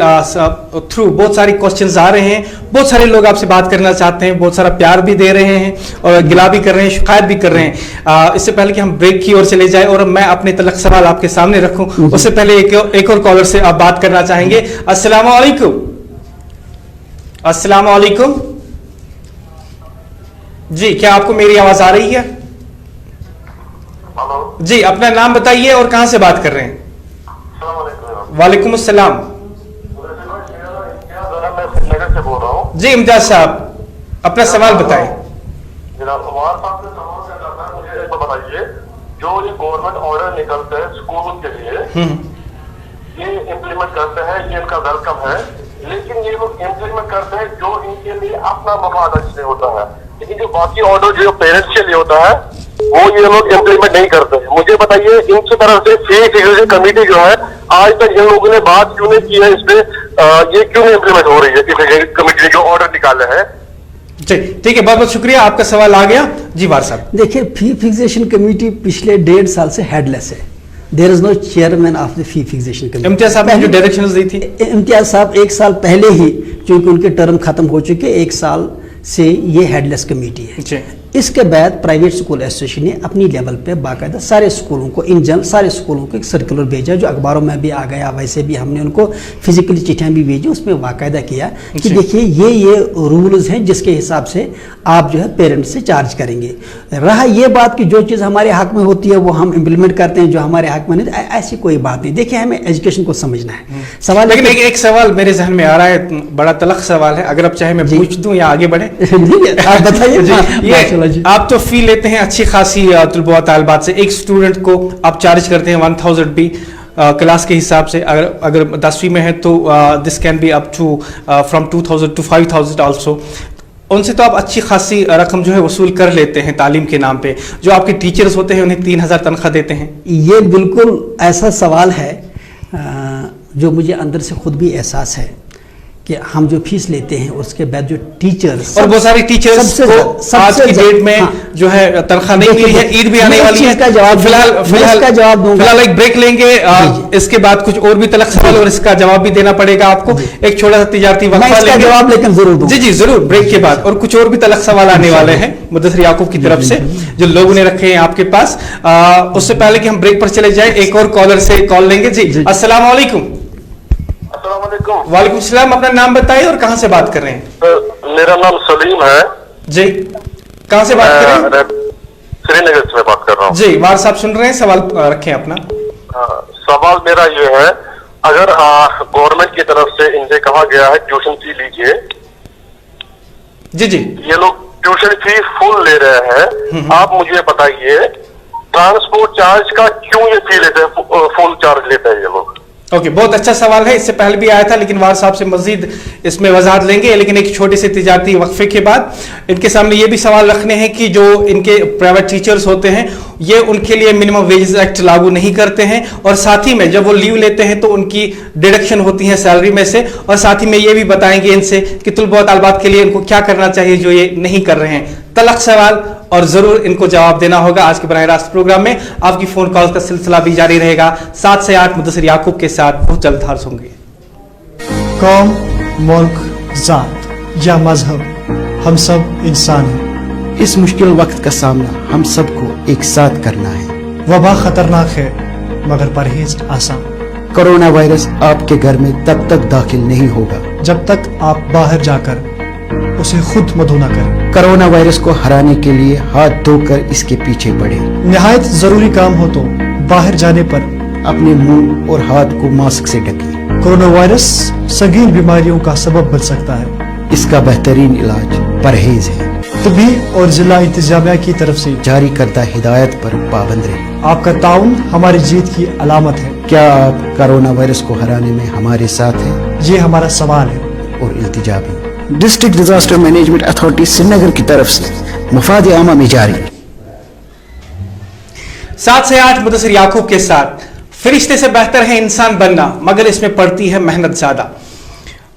थ्रू बहुत सारे क्वेश्चंस आ रहे हैं। बहुत सारे लोग आपसे बात करना चाहते हैं, बहुत सारा प्यार भी दे रहे हैं और गिला भी कर रहे हैं, शिकायत भी कर रहे हैं। इससे पहले कि हम ब्रेक की ओर चले जाए और मैं अपने तलक सवाल आपके सामने रखूं, उससे पहले एक और कॉलर से आप बात करना चाहेंगे। अस्सलाम वालेकुम। अस्सलाम वालेकुम जी, क्या आपको मेरी आवाज आ रही है? जी, अपना नाम बताइए और कहां से बात कर रहे हैं? वालेकुम अस्सलाम। नगर से बोल रहा हूँ जी इम्तियाज साहब, अपना सवाल बताएं। जनाब, हमारे साहब से सवाल क्या करना है, मुझे एक बताइए, जो ये गवर्नमेंट ऑर्डर निकलते हैं स्कूल के लिए, ये इम्प्लीमेंट करते हैं, ये इनका वेलकम है, लेकिन ये लोग इम्प्लीमेंट करते हैं जो इनके लिए अपना मफाद इसलिए होता है, लेकिन जो बाकी ऑर्डर जो पेरेंट्स के लिए होता है वो ये लोग इम्प्लीमेंट नहीं करते। मुझे बताइए, इनकी तरफ से फी फिक्सेशन कमेटी जो है, आज तक इन लोगों ने बात क्यों नहीं की है इस पे, ये क्यों नहीं इम्प्लीमेंट हो रही है फी कमेटी ने जो ऑर्डर निकाले हैं? ठीक है, बहुत बहुत शुक्रिया, आपका सवाल आ गया। जी वार साहब। देखिए, फी फिक्सेशन कमेटी पिछले 1.5 साल से हेडलेस है। There is no chairman of the fee fixation committee. Imtiaz sahab ने जो डायरेक्शंस दी थी, इम्तियाज साहब 1 साल पहले ही, चूंकि उनके टर्म खत्म हो चुके, 1 साल से ये हेडलेस कमेटी है। इसके बाद प्राइवेट स्कूल एसोसिएशन ने अपनी लेवल पे बाकायदा सारे स्कूलों को, इन जनरल सारे स्कूलों को एक सर्कुलर भेजा, जो अखबारों में भी आ गया, वैसे भी हमने उनको फिजिकली चिट्ठियाँ भी भेजी, उसमें बाकायदा किया कि देखिए ये रूल्स हैं जिसके हिसाब से आप जो है पेरेंट्स से चार्ज करेंगे। रहा ये बात कि जो चीज़ हमारे हक में होती है वो हम इम्प्लीमेंट करते हैं, जो हमारे हक में नहीं, ऐसी कोई बात नहीं। देखिए, हमें एजुकेशन को समझना है। सवाल, लेकिन एक सवाल मेरे जहन में आ रहा है, बड़ा तलख सवाल है, अगर आप चाहे मैं पूछ दूं या आगे बढ़े? आप बताइए। आप तो फी लेते हैं अच्छी खासी तलबा तालिबात से, एक स्टूडेंट को आप चार्ज करते हैं 1000 भी क्लास के हिसाब से, अगर 10वीं में है तो this can be up to from 2000 to 5000 also. उनसे तो आप अच्छी खासी रकम जो है वसूल कर लेते हैं तालीम के नाम पे। जो आपके टीचर्स होते हैं उन्हें 3000 तनख्वाह देते हैं। ये बिल्कुल ऐसा सवाल है जो मुझे अंदर से खुद भी एहसास है कि हम जो फीस लेते हैं उसके बाद जो टीचर्स, और बहुत सारे टीचर्स को आज की डेट में जो है तनख्वाह नहीं मिली है। ईद भी आने वाली है, फिलहाल एक ब्रेक लेंगे, इसके बाद कुछ और भी तलख सवाल और इसका जवाब भी देना पड़ेगा आपको। एक छोटा सा तिजारती वक्फा लेंगे, जवाब लेकिन जरूर दूं। जी जरूर, ब्रेक के बाद। और कुछ और भी तलख सवाल आने वाले हैं मुदस्सिर याकूब की तरफ से जो लोगों ने रखे हैं आपके पास। उससे पहले कि हम ब्रेक पर चले जाए, एक और कॉलर से कॉल लेंगे। जी अस्सलाम वालेकुम। वालेकुम सलाम, अपना नाम बताइए और कहां से बात कर रहे हैं? मेरा नाम सलीम है जी, कहां से बात कर रहे हैं? श्रीनगर से मैं बात कर रहा हूँ। जी वार साहब सुन रहे हैं, सवाल रखें अपना। सवाल मेरा ये है, अगर गवर्नमेंट की तरफ से इनसे कहा गया है ट्यूशन फी लीजिए, जी ये लोग ट्यूशन फी फुल ले रहे हैं, आप मुझे बताइए ट्रांसपोर्ट चार्ज का क्यों ये फी लेते हैं, फुल चार्ज लेते हैं ये लोग? ओके, बहुत अच्छा सवाल है, इससे पहले भी आया था, लेकिन वार साहब से मजीद इसमें वजाहत लेंगे। लेकिन एक छोटे से तिजारती वक्फे के बाद इनके सामने ये भी सवाल रखने हैं कि जो इनके प्राइवेट टीचर्स होते हैं ये उनके लिए मिनिमम वेजेस एक्ट लागू नहीं करते हैं, और साथ ही में जब वो लीव लेते हैं तो उनकी डिडक्शन होती है सैलरी में से। और साथ ही में ये भी बताएंगे इनसे कि तलबा तालिबात के लिए इनको क्या करना चाहिए जो ये नहीं कर रहे हैं। तलख सवाल, और जरूर इनको जवाब देना होगा। आज के बराह रास्त प्रोग्राम में आपकी फोन कॉल का सिलसिला भी जारी रहेगा 7 से 8 मुदस्सिर याकूब के साथ बहुत जल्द हाजिर होंगे। कौम, मुल्क, जात या मजहब, हम सब इंसान हैं। इस मुश्किल वक्त का सामना हम सबको एक साथ करना है। वबा खतरनाक है मगर परहेज आसान। कोरोना वायरस आपके घर में तब तक दाखिल नहीं होगा जब तक आप बाहर जाकर उसे खुद मधु न करें। कोरोना वायरस को हराने के लिए हाथ धोकर इसके पीछे बढ़े। निहायत जरूरी काम हो तो बाहर जाने पर अपने मुंह और हाथ को मास्क से ढकें। कोरोना वायरस संगीन बीमारियों का सबब बन सकता है। इसका बेहतरीन इलाज परहेज है। तभी और जिला इंतजामिया की तरफ से जारी करदा हिदायत पर पाबंद रहें। आपका ताउन हमारी जीत की अलामत है। क्या आप कोरोना वायरस को हराने में हमारे साथ हैं? ये हमारा सवाल है और इल्तिजा भी। District disaster management authority Srinagar की तरफ से मफाद आमा में जारी। 7 से 8 मुदस्सिर याकूब के साथ। फरिश्ते से बेहतर है इंसान बनना, मगर इसमें पड़ती है मेहनत ज्यादा।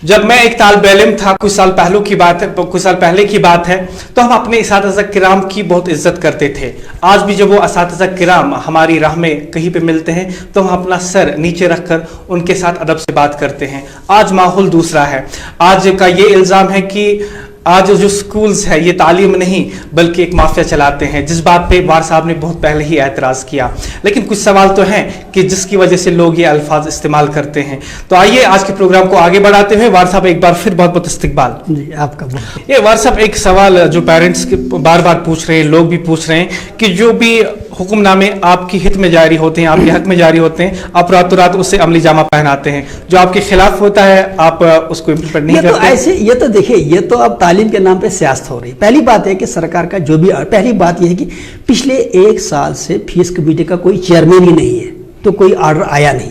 जब मैं एक तालिब इल्म था, कुछ साल पहले की बात है, तो हम अपने इसातिज़ा किराम की बहुत इज्जत करते थे। आज भी जब वो इसातिज़ा किराम हमारी राह में कहीं पे मिलते हैं तो हम अपना सर नीचे रखकर उनके साथ अदब से बात करते हैं। आज माहौल दूसरा है। आज का ये इल्ज़ाम है कि आज जो स्कूल्स है ये तालीम नहीं बल्कि एक माफिया चलाते हैं, जिस बात पे वार साहब ने बहुत पहले ही एतराज़ किया। लेकिन कुछ सवाल तो हैं कि जिसकी वजह से लोग ये अल्फाज इस्तेमाल करते हैं। तो आइए आज के प्रोग्राम को आगे बढ़ाते हुए वार साहब एक बार फिर बहुत बहुत इस्तकबाल। जी आपका बहुत। ये वार साहब एक सवाल जो पेरेंट्स बार बार पूछ रहे हैं, लोग भी पूछ रहे हैं कि जो भी हुक्मनामे आपकी हित में जारी होते हैं, आपके हक में जारी होते हैं, आप रातों रात उससे अमली जामा पहनाते हैं। जो आपके खिलाफ होता है आप उसको इम्प्लीमेंट नहीं करते। तो ऐसे ये तो देखिए, ये तो अब तालीम के नाम पे सियासत हो रही है। पहली बात है कि सरकार का जो भी, पहली बात यह है कि पिछले 1 साल से फीस कमेटी का कोई चेयरमैन ही नहीं है, तो कोई ऑर्डर आया नहीं।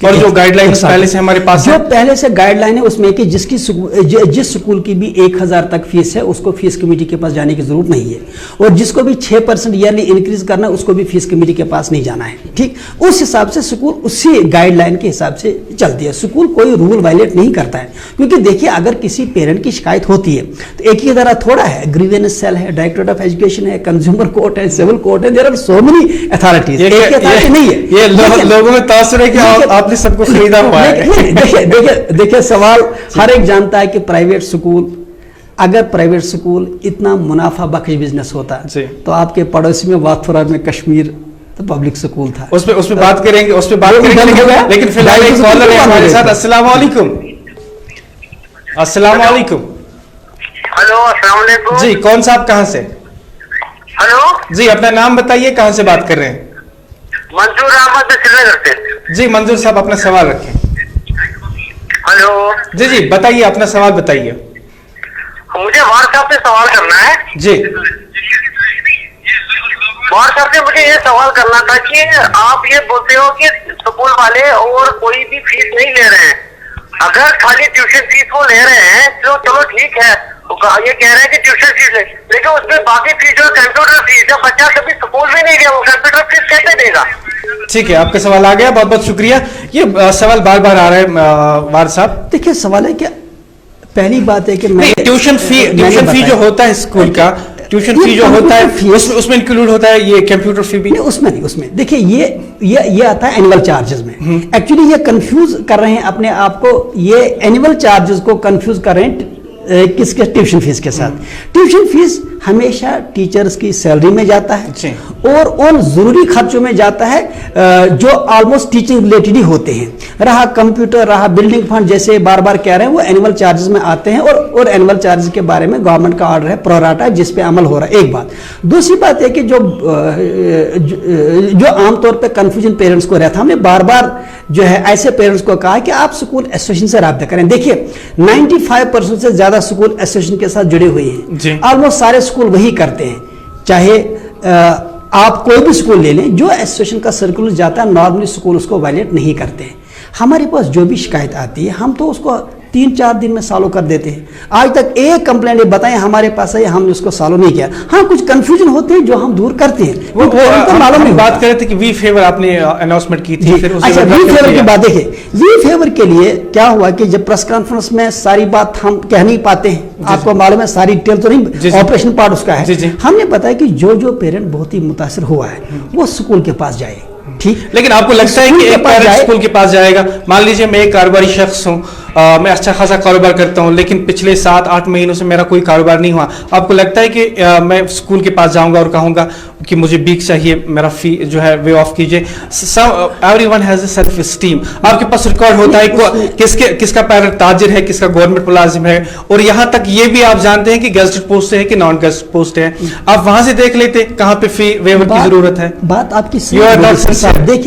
और जो गाइडलाइंस पहले से हमारे पास जो पहले से गाइडलाइन है उसमें कि जिस स्कूल की भी 1000 तक फीस है उसको फीस कमेटी के पास जाने की जरूरत नहीं है, और जिसको भी 6% ईयरली इंक्रीज करना है उसको भी फीस कमेटी के पास नहीं जाना है। ठीक, उस हिसाब से स्कूल उसी गाइडलाइन के हिसाब से चलती है। स्कूल कोई रूल वायलेट नहीं करता है, क्योंकि देखिए अगर किसी पेरेंट की शिकायत होती है तो एक ही तरह थोड़ा है, ग्रीवेंस सेल है, डायरेक्टरेट ऑफ एजुकेशन है, कंज्यूमर कोर्ट है, सिविल कोर्ट है, there are so many authorities. नहीं है, लोगों में तासुर है कि आपने सबको खरीदा हुआ है। देखिए सवाल हर एक जानता है कि प्राइवेट स्कूल, अगर प्राइवेट स्कूल इतना मुनाफा बख्श बिजनेस होता तो आपके पड़ोसी में वाथुरा में कश्मीर तो पब्लिक स्कूल था। उस पे बात करेंगे, लेकिन फिलहाल एक कॉलर है हमारे साथ। अस्सलाम वालेकुम। अस्सलाम वालेकुम। हेलो, अस्सलाम वालेकुम। जी, कौन साहब कहाँ से? हेलो जी, अपना नाम बताइए, कहाँ से बात कर रहे हैं? मंजूर अहमद श्रीनगर से। जी मंजूर साहब, अपना सवाल रखें। हेलो जी जी, बताइए, अपना सवाल बताइए। मुझे वार साहब से सवाल करना है। जी, वार साहब से मुझे ये सवाल करना था कि आप ये बोलते हो कि स्कूल वाले और कोई भी फीस नहीं ले रहे हैं। अगर खाली ट्यूशन फीस वो ले रहे हैं तो चलो ठीक है, ये कह रहे हैं कि ट्यूशन फीस ले, लेकिन उसमें बाकी फीस जो कंप्यूटर फीस है, बच्चा कभी स्कूल भी नहीं गया, वो कंप्यूटर फीस कैसे देगा? ठीक है, आपका सवाल आ गया, बहुत बहुत शुक्रिया। ये सवाल बार बार आ रहा है वार साहब। देखिए सवाल है कि पहली बात है कि ट्यूशन फी जो होता है स्कूल का, ट्यूशन फी जो होता है उसमें इंक्लूड होता है ये कंप्यूटर फी भी? नहीं, उसमें नहीं। उसमें देखिए ये आता है एनुअल चार्जेस में। एक्चुअली ये कंफ्यूज कर रहे हैं अपने आप को, ये एनुअल चार्जेस को कंफ्यूज कर रहे हैं किसके? ट्यूशन फीस के साथ। ट्यूशन फीस हमेशा टीचर्स की सैलरी में जाता है और उन जरूरी खर्चों में जाता है जो ऑलमोस्ट टीचिंग रिलेटेड ही होते हैं। रहा कंप्यूटर, रहा बिल्डिंग फंड, जैसे बार बार कह रहे हैं, वो एनुअल चार्जेस में आते हैं और एनुअल चार्जेस के बारे में गवर्नमेंट का ऑर्डर है प्रोराटा, जिस पे अमल हो रहा है। एक बात। दूसरी बात है कि जो आमतौर पे कंफ्यूजन पेरेंट्स को रहता है, हमने बार बार जो है ऐसे पेरेंट्स को कहा कि आप स्कूल एसोसिएशन से राब्ता करें। देखिए 95% से ज्यादा स्कूल एसोसिएशन के साथ जुड़े हुए हैं, ऑलमोस्ट सारे स्कूल वही करते हैं। चाहे आप कोई भी स्कूल ले लें, जो एसोसिएशन का सर्कुलर जाता है नॉर्मली स्कूल उसको वायलेट नहीं करते हैं। हमारे पास जो भी शिकायत आती है हम तो उसको 3-4 दिन में सॉल्व कर देते हैं। आज तक एक कंप्लेंट बताएं हमारे पास है, हमने उसको सॉल्व नहीं किया। हाँ, कुछ कंफ्यूजन होते हैं जो हम दूर करते हैं। वो तो मालूम नहीं। बात कर रहे थे कि वी फेवर आपने अनाउंसमेंट की थी, फिर अच्छा वी फेवर की बात देखिए, वी फेवर के लिए क्या हुआ कि जब प्रेस कॉन्फ्रेंस में सारी बात हम कह नहीं पाते हैं, आपको मालूम है सारी डिटेल तो नहीं, ऑपरेशन पार्ट उसका है। हमने बताया कि जो पेरेंट बहुत ही मुतासिर हुआ है वो स्कूल के पास जाए। ठीक, लेकिन आपको लगता है कि एक पेरेंट स्कूल के पास जाएगा? मान लीजिए मैं एक कारोबारी शख्स हूं मैं अच्छा खासा कारोबार करता हूँ, लेकिन पिछले 7-8 महीनों से मेरा कोई कारोबार नहीं हुआ, आपको लगता है कि मैं स्कूल के पास जाऊँगा और कहूँगा कि मुझे बीक चाहिए, मेरा फी जो है वे ऑफ कीजिए? Everyone has a self esteem. आपके पास रिकॉर्ड होता है किसका पैरेंट ताजिर है, किसका गवर्नमेंट मुलाजिम है, और यहाँ तक ये भी आप जानते हैं कि गेस्टेड पोस्ट है कि नॉन गेस्टेड पोस्ट है. आप वहां से देख लेते कहाँ पे फी वेवर की जरूरत है. बात आपकी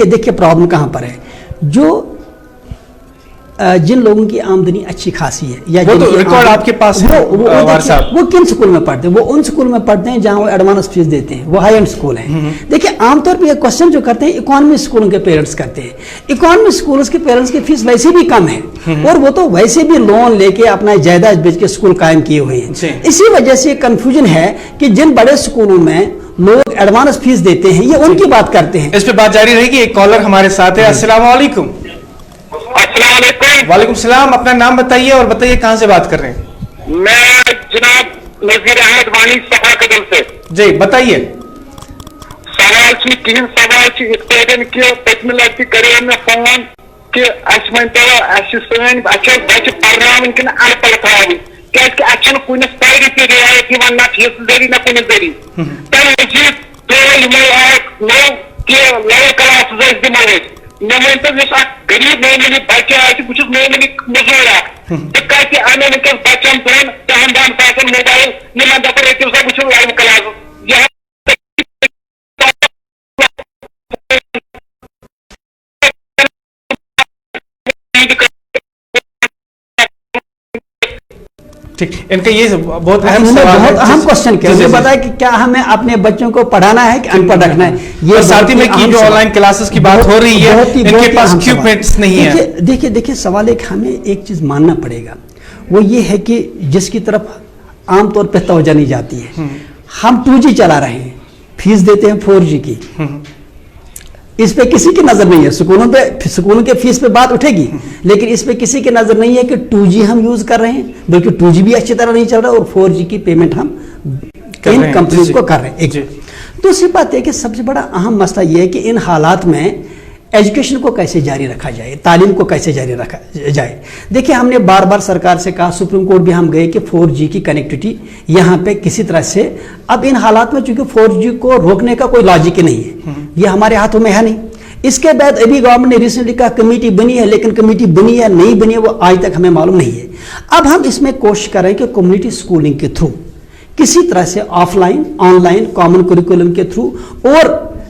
देखिए प्रॉब्लम कहाँ पर है. जो जिन लोगों की आमदनी अच्छी खासी है या वो तो रिकॉर्ड आपके पास है, वो किन स्कूल में पढ़ते हैं? वो उन स्कूल में पढ़ते हैं जहां वो एडवांस फीस देते हैं, वो हाई एंड स्कूल हैं. देखिए आमतौर पे ये क्वेश्चन जो करते हैं इकोनॉमी स्कूलों के पेरेंट्स करते हैं. इकोनॉमी स्कूल्स के पेरेंट्स की फीस वैसे भी कम है, और वो तो वैसे भी लोन लेके अपना जायदाद बेच के स्कूल कायम किए हुए हैं. इसी वजह से कंफ्यूजन है कि जिन बड़े स्कूलों में लोग एडवांस फीस देते हैं ये उनकी बात करते हैं. इस पे बात जारी रहेगी. एक कॉलर हमारे साथ है. अस्सलाम वालेकुम. वालेकुम सलाम. अपना नाम बताइए और बताइए कहां से बात कर रहे हैं. मैं जनाब नजीर अहमद वानी सफा कदम से. जी बताइए. सवाल तीन सवाल कि पत्म लड़की करे में फोन कि सन बच्चे पढ़न कि अनपढ़ थी क्या कुन साइड पे रियायत ना फीस जरिए ना कुन जरिए तम मजीद नौ क्लास दिमाग मे वन गरीब मेमनी बच्चे बहुत मेमनी मजूर अन वनकस बच्चन फोन चंदान सासन मोबाइल दपा वो लाइव क्लास ठीक. इनका ये बहुत अहम सवाल है, अहम क्वेश्चन क्या है. बताया कि क्या हमें अपने बच्चों को पढ़ाना है कि अनपढ़ रखना है. ये साथ में की जो ऑनलाइन क्लासेस की बात हो रही है, इनके पास इक्विपमेंट्स नहीं है. देखिए सवाल एक हमें एक चीज मानना पड़ेगा, वो ये है कि जिसकी तरफ आमतौर पर तवज्जो नहीं जाती है. हम 2G चला रहे हैं, फीस देते हैं 4G की. इस पे किसी की नजर नहीं है. स्कूलों के फीस पे बात उठेगी, लेकिन इस पे किसी की नजर नहीं है कि 2G हम यूज कर रहे हैं, बल्कि 2G भी अच्छी तरह नहीं चल रहा और 4G की पेमेंट हम इन कंपनीज को कर रहे हैं. दूसरी बात है कि सबसे बड़ा अहम मसला यह है कि इन हालात में एजुकेशन को कैसे जारी रखा जाए, तालीम को कैसे जारी रखा जाए. देखिए हमने बार बार सरकार से कहा, सुप्रीम कोर्ट भी हम गए कि 4G की कनेक्टिविटी यहाँ पे किसी तरह से, अब इन हालात में चूंकि 4G को रोकने का कोई लॉजिक नहीं है, ये हमारे हाथों में है नहीं. इसके बाद अभी गवर्नमेंट ने रिसेंटली कहा कमेटी बनी है, लेकिन कमेटी बनी है नहीं बनी है वो आज तक हमें मालूम नहीं है. अब हम इसमें कोशिश कर रहे हैं कि कम्युनिटी स्कूलिंग के थ्रू किसी तरह से ऑफलाइन ऑनलाइन कॉमन करिकुलम के थ्रू और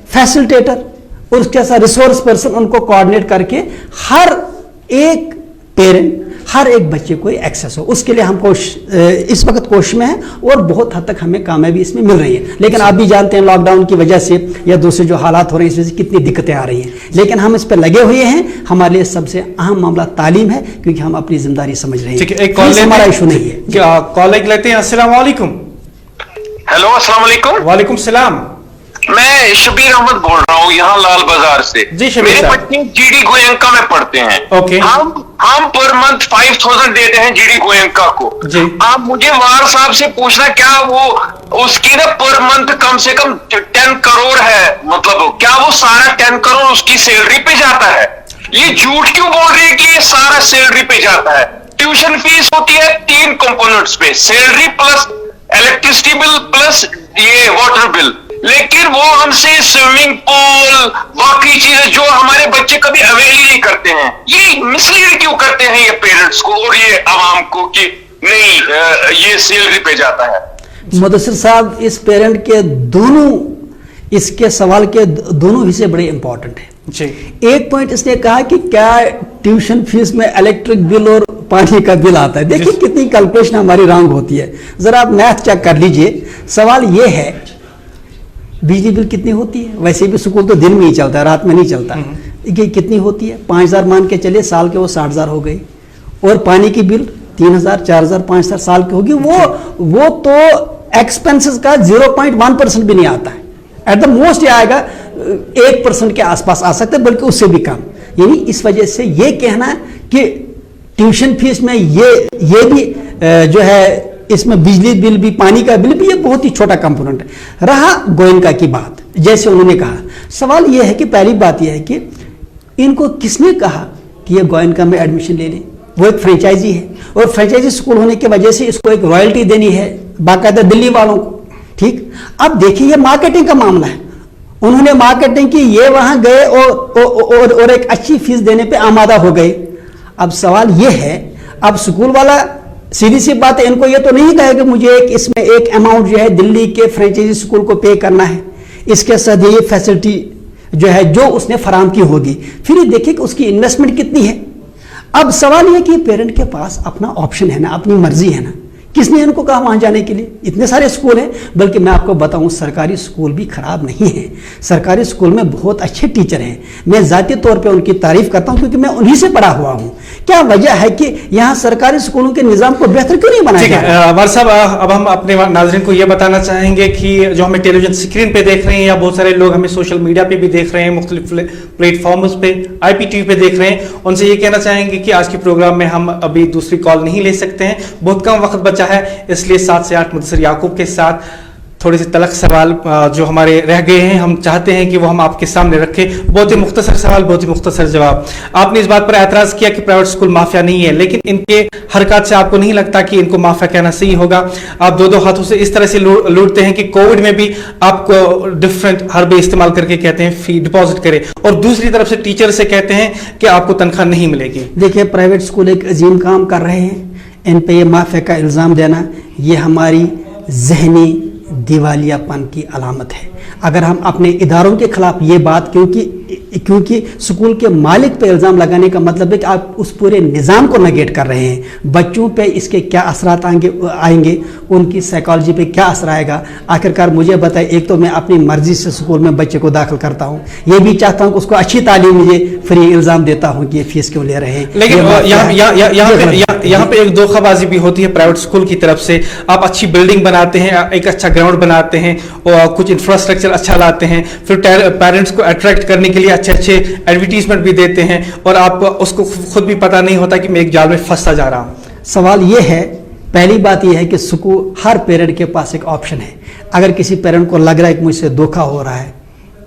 फैसिलिटेटर और उसके साथ रिसोर्स पर्सन उनको कोऑर्डिनेट करके हर एक पेरेंट हर एक बच्चे को एक्सेस हो, उसके लिए हम इस वक्त कोशिश में हैं और बहुत हद तक हमें कामयाबी इसमें मिल रही है. लेकिन आप भी जानते हैं लॉकडाउन की वजह से या दूसरे जो हालात हो रहे हैं इस वजह से कितनी दिक्कतें आ रही हैं, लेकिन हम इस पर लगे हुए हैं. हमारे लिए सबसे अहम मामला तालीम है, क्योंकि हम अपनी जिम्मेदारी समझ रहे हैं. एक कॉल हमारा इशू नहीं है. कॉल एक लेते हैं. अस्सलाम वालेकुम. हेलो अस्सलाम वालेकुम. वालेकुम सलाम. मैं शबीर अहमद बोल रहा हूँ यहाँ लाल बाजार से. जी शबीर साहब. मेरे बच्चे जीडी गोयंका में पढ़ते हैं. ओके. हम पर मंथ 5,000 देते हैं जीडी गोयंका को. जी. आप मुझे वार साहब से पूछना क्या वो उसकी ना पर मंथ कम से कम 10 करोड़ है, मतलब क्या वो सारा 10 करोड़ उसकी सैलरी पे जाता है? ये झूठ क्यों बोल रही है कि ये सारा सैलरी पे जाता है? ट्यूशन फीस होती है 3 कंपोनेंट्स पे, salary plus electricity bill plus ये वाटर बिल. लेकिन वो हमसे स्विमिंग पूल बाकी चीजें जो हमारे बच्चे कभी अवेल ही नहीं करते हैं. ये मिसलीड क्यों करते हैं ये पेरेंट्स को और ये आवाम को कि नहीं ये सैलरी पे जाता है? मुदस्सिर साहब, इस पेरेंट के दोनों इसके सवाल के दोनों हिस्से बड़े इंपॉर्टेंट हैं. जी. एक पॉइंट इसने कहा कि क्या ट्यूशन फीस में इलेक्ट्रिक बिल और पानी का बिल आता है. देखिए कितनी कैलकुलेशन हमारी रॉन्ग होती है. जरा आप मैथ चेक कर लीजिए. सवाल ये है बिजली बिल कितनी होती है? वैसे भी स्कूल तो दिन में ही चलता है, रात में नहीं चलता. ये कितनी होती है? 5,000 मान के चलिए, साल के वो 60,000 हो गई. और पानी की बिल 3,000 4,000 5,000 साल की होगी. वो तो एक्सपेंसेस का 0.1% भी नहीं आता है. एट द मोस्ट ये आएगा 1% के आसपास आ सकता है, बल्कि उससे भी कम. यानी इस वजह से ये कहना कि ट्यूशन फीस में ये भी जो है इसमें बिजली बिल भी पानी का बिल भी ये बहुत ही छोटा कंपोनेंट है. रहा गोयनका की बात, जैसे उन्होंने कहा, सवाल ये है कि पहली बात ये है कि इनको किसने कहा कि ये गोयनका में एडमिशन ले लें? वो एक फ्रेंचाइजी है, और फ्रेंचाइजी स्कूल होने की वजह से इसको एक रॉयल्टी देनी है बाकायदा दिल्ली वालों को। ठीक, अब देखिए ये मार्केटिंग का मामला है, उन्होंने मार्केटिंग की, ये वहां गए और एक अच्छी फीस देने पे आमादा हो गए। अब सवाल ये है, अब स्कूल वाला सीधी सी बात है, इनको ये तो नहीं कहे कि मुझे इसमें एक अमाउंट जो है दिल्ली के फ्रेंचाइजी स्कूल को पे करना है, इसके साथ ये फैसिलिटी जो है जो उसने फराम की होगी, फिर ये देखिए कि उसकी इन्वेस्टमेंट कितनी है। अब सवाल ये कि पेरेंट के पास अपना ऑप्शन है ना, अपनी मर्जी है ना, किसने इनको कहा वहां जाने के लिए? इतने सारे स्कूल हैं, बल्कि मैं आपको बताऊं सरकारी स्कूल भी खराब नहीं है, सरकारी स्कूल में बहुत अच्छे टीचर हैं, मैं जाती तौर पे उनकी तारीफ करता हूं क्योंकि मैं उन्हीं से पढ़ा हुआ हूं। क्या वजह है कि यहाँ सरकारी स्कूलों के निजाम को बेहतर क्यों नहीं बनाया जा रहा? वार साहब, अब हम अपने नाज़रीन को ये बताना चाहेंगे कि जो हमें टेलीविजन स्क्रीन पे देख रहे हैं या बहुत सारे लोग हमें सोशल मीडिया पे भी देख रहे हैं, मुख्तलिफ प्लेटफॉर्म्स पे, IPTV पे देख रहे हैं, उनसे ये कहना चाहेंगे कि आज के प्रोग्राम में हम अभी दूसरी कॉल नहीं ले सकते हैं, बहुत कम वक्त बचा है, इसलिए 7 से 8 मुदस्सिर याकूब के साथ थोड़े से तलख सवाल जो हमारे रह गए हैं, हम चाहते हैं कि वो हम आपके सामने रखें। बहुत ही मुख्तसर सवाल, बहुत ही मुख्तसर जवाब। आपने इस बात पर एतराज किया कि प्राइवेट स्कूल माफिया नहीं है, लेकिन इनके हरकत से आपको नहीं लगता कि इनको माफिया कहना सही होगा? आप दो हाथों से इस तरह से लूटते हैं कि कोविड में भी आपको डिफरेंट हरबे इस्तेमाल करके कहते हैं फी डिपॉजिट करें, और दूसरी तरफ से टीचर से कहते हैं कि आपको तनख्वाह नहीं मिलेगी। देखिए, प्राइवेट स्कूल एक अजीम काम कर रहे हैं, इन पे ये माफिया का इल्ज़ाम देना ये हमारी जहनी दिवालियापन की अलामत है। अगर हम अपने इदारों के खिलाफ ये बात, क्योंकि स्कूल के मालिक पे इल्ज़ाम लगाने का मतलब है कि आप उस पूरे निज़ाम को नेगेट कर रहे हैं। बच्चों पे इसके क्या असरात आएंगे, उनकी साइकोलॉजी पे क्या असर आएगा? आखिरकार मुझे बताए, एक तो मैं अपनी मर्जी से स्कूल में बच्चे को दाखिल करता हूँ, ये भी चाहता हूँ कि उसको अच्छी तालीम मुझे फ्री, इल्ज़ाम देता हूँ कि ये फीस क्यों ले रहे हैं। लेकिन यहाँ पे एक धोखाबाजी भी होती है प्राइवेट स्कूल की तरफ से। आप अच्छी बिल्डिंग बनाते हैं, एक अच्छा ग्राउंड बनाते हैं और कुछ इंफ्रास्ट्रक्चर अच्छा लाते हैं, फिर पेरेंट्स को अट्रैक्ट करने के लिए अच्छे अच्छे एडवर्टीजमेंट भी देते हैं, और आप उसको खुद भी पता नहीं होता कि मैं एक जाल में फंसता जा रहा हूँ। सवाल ये है, पहली बात यह है कि स्कूल, हर पेरेंट के पास एक ऑप्शन है। अगर किसी पेरेंट को लग रहा है कि मुझसे धोखा हो रहा है,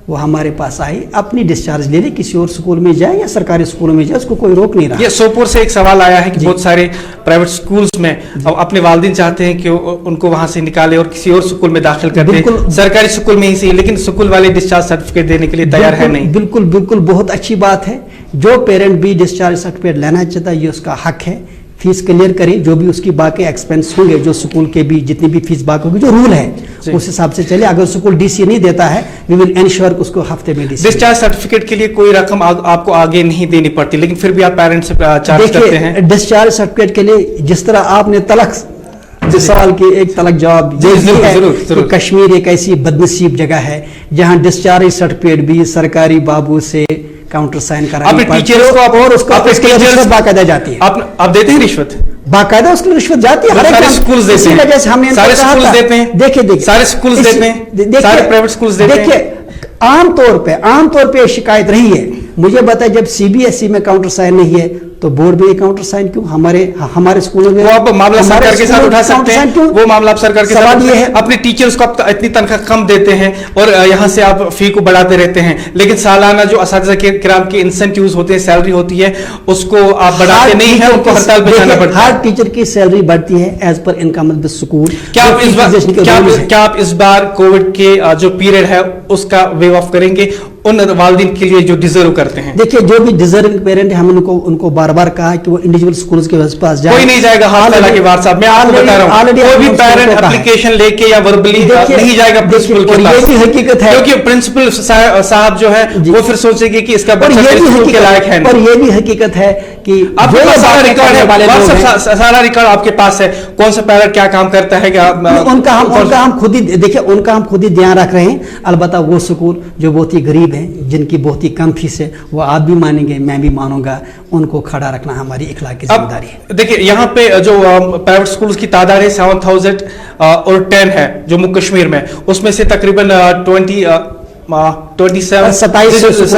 वो हमारे पास आए, अपनी डिस्चार्ज ले ले, किसी और स्कूल में जाए या सरकारी स्कूल में जाए, उसको कोई रोक नहीं रहा। ये सोपोर से एक सवाल आया है कि बहुत सारे प्राइवेट स्कूल्स में अपने वालिदैन चाहते हैं कि उनको वहां से निकाले और किसी और स्कूल में दाखिल कर दे, सरकारी स्कूल में ही सही, लेकिन स्कूल वाले डिस्चार्ज सर्टिफिकेट देने के लिए तैयार है नहीं। बिल्कुल बिल्कुल, बहुत अच्छी बात है। जो पेरेंट भी डिस्चार्ज सर्टिफिकेट लेना चाहता है, ये उसका हक है। फीस क्लियर करें, जो भी उसकी बाकी एक्सपेंस होंगे, जो स्कूल के भी जितनी भी फीस बाकी होगी, जो रूल है उस हिसाब से चले। अगर स्कूल डीसी नहीं देता है, वी विल एंश्योर उसको हफ्ते में डीसी। डिस्चार्ज सर्टिफिकेट के लिए कोई रकम आपको आगे नहीं देनी पड़ती, लेकिन फिर भी आप पेरेंट्स से चार्ज करते हैं। डिस्चार्ज सर्टिफिकेट के लिए जिस तरह आपने तलक सवाल की एक तलक जवाब जरूर। कश्मीर एक ऐसी बदनसीब जगह है जहाँ डिस्चार्ज सर्टिफिकेट भी सरकारी बाबू से काउंटर साइन करानी पड़ती है, और उसको रिश्वत बाकायदा जाती है। आप देते हैं रिश्वत? बाकायदा उसकी रिश्वत जाती है। सारे स्कूल देते हैं, वजह से हमने सारे स्कूल देते हैं। देखिए सारे स्कूल देते हैं, सारे प्राइवेट स्कूल देते हैं। देखिए, आमतौर पे शिकायत रही है। मुझे बताए, जब CBSE में काउंटर साइन नहीं है तो बोर्ड में काउंटर साइन क्यों? हमारे स्कूलों में वो आप मामला सरकार के साथ उठा सकते हैं, वो मामला आप सरकार के साथ। ये है, अपने टीचर्स को आप इतनी तनख्वाह कम देते हैं और यहाँ से आप फी को बढ़ाते रहते हैं, लेकिन सालाना जो असातिज़ा किराम के इंसेंटिव्स होते हैं, सैलरी होती है, उसको आप बढ़ाते नहीं है, उनको हड़ताल पे जाना पड़ता है। हर टीचर की सैलरी बढ़ती है as per income of the school. क्या आप इस बार कोविड के जो पीरियड है उसका वेव ऑफ करेंगे उन वालिदैन के लिए जो डिजर्व करते हैं? देखिए, जो भी डिजर्विंग पेरेंट है, हम उनको बार बार कहा कि वो इंडिविजुअल स्कूल्स के पास जाए। कोई नहीं जाएगा हाथ फैला के बाहर साहब, मैं आपको बता रहा हूं, कोई भी पेरेंट एप्लीकेशन लेके या वर्बली नहीं जाएगा प्रिंसिपल के पास। ये भी हकीकत है, क्योंकि प्रिंसिपल साहब जो है वो फिर सोचेंगे कि इसका बच्चा स्कूल के लायक है। और ये भी हकीकत है कि सारा रिकॉर्ड आपके पास है, कौन सा पेरेंट क्या काम करता है, उनका हम खुद ही देखिए, उनका हम खुद ही ध्यान रख रहे हैं। अलबत्ता वो स्कूल जो बहुत ही गरीब हैं, जिनकी बहुत ही कम फीस है, वो आप भी मानेंगे, मैं भी मानूंगा, उनको खड़ा रखना हमारी इखलाक की जिम्मेदारी है। देखिए, यहाँ पे जो प्राइवेट स्कूल्स की तादाद है 7010 है जम्मू कश्मीर में, उसमें से तकरीबन 27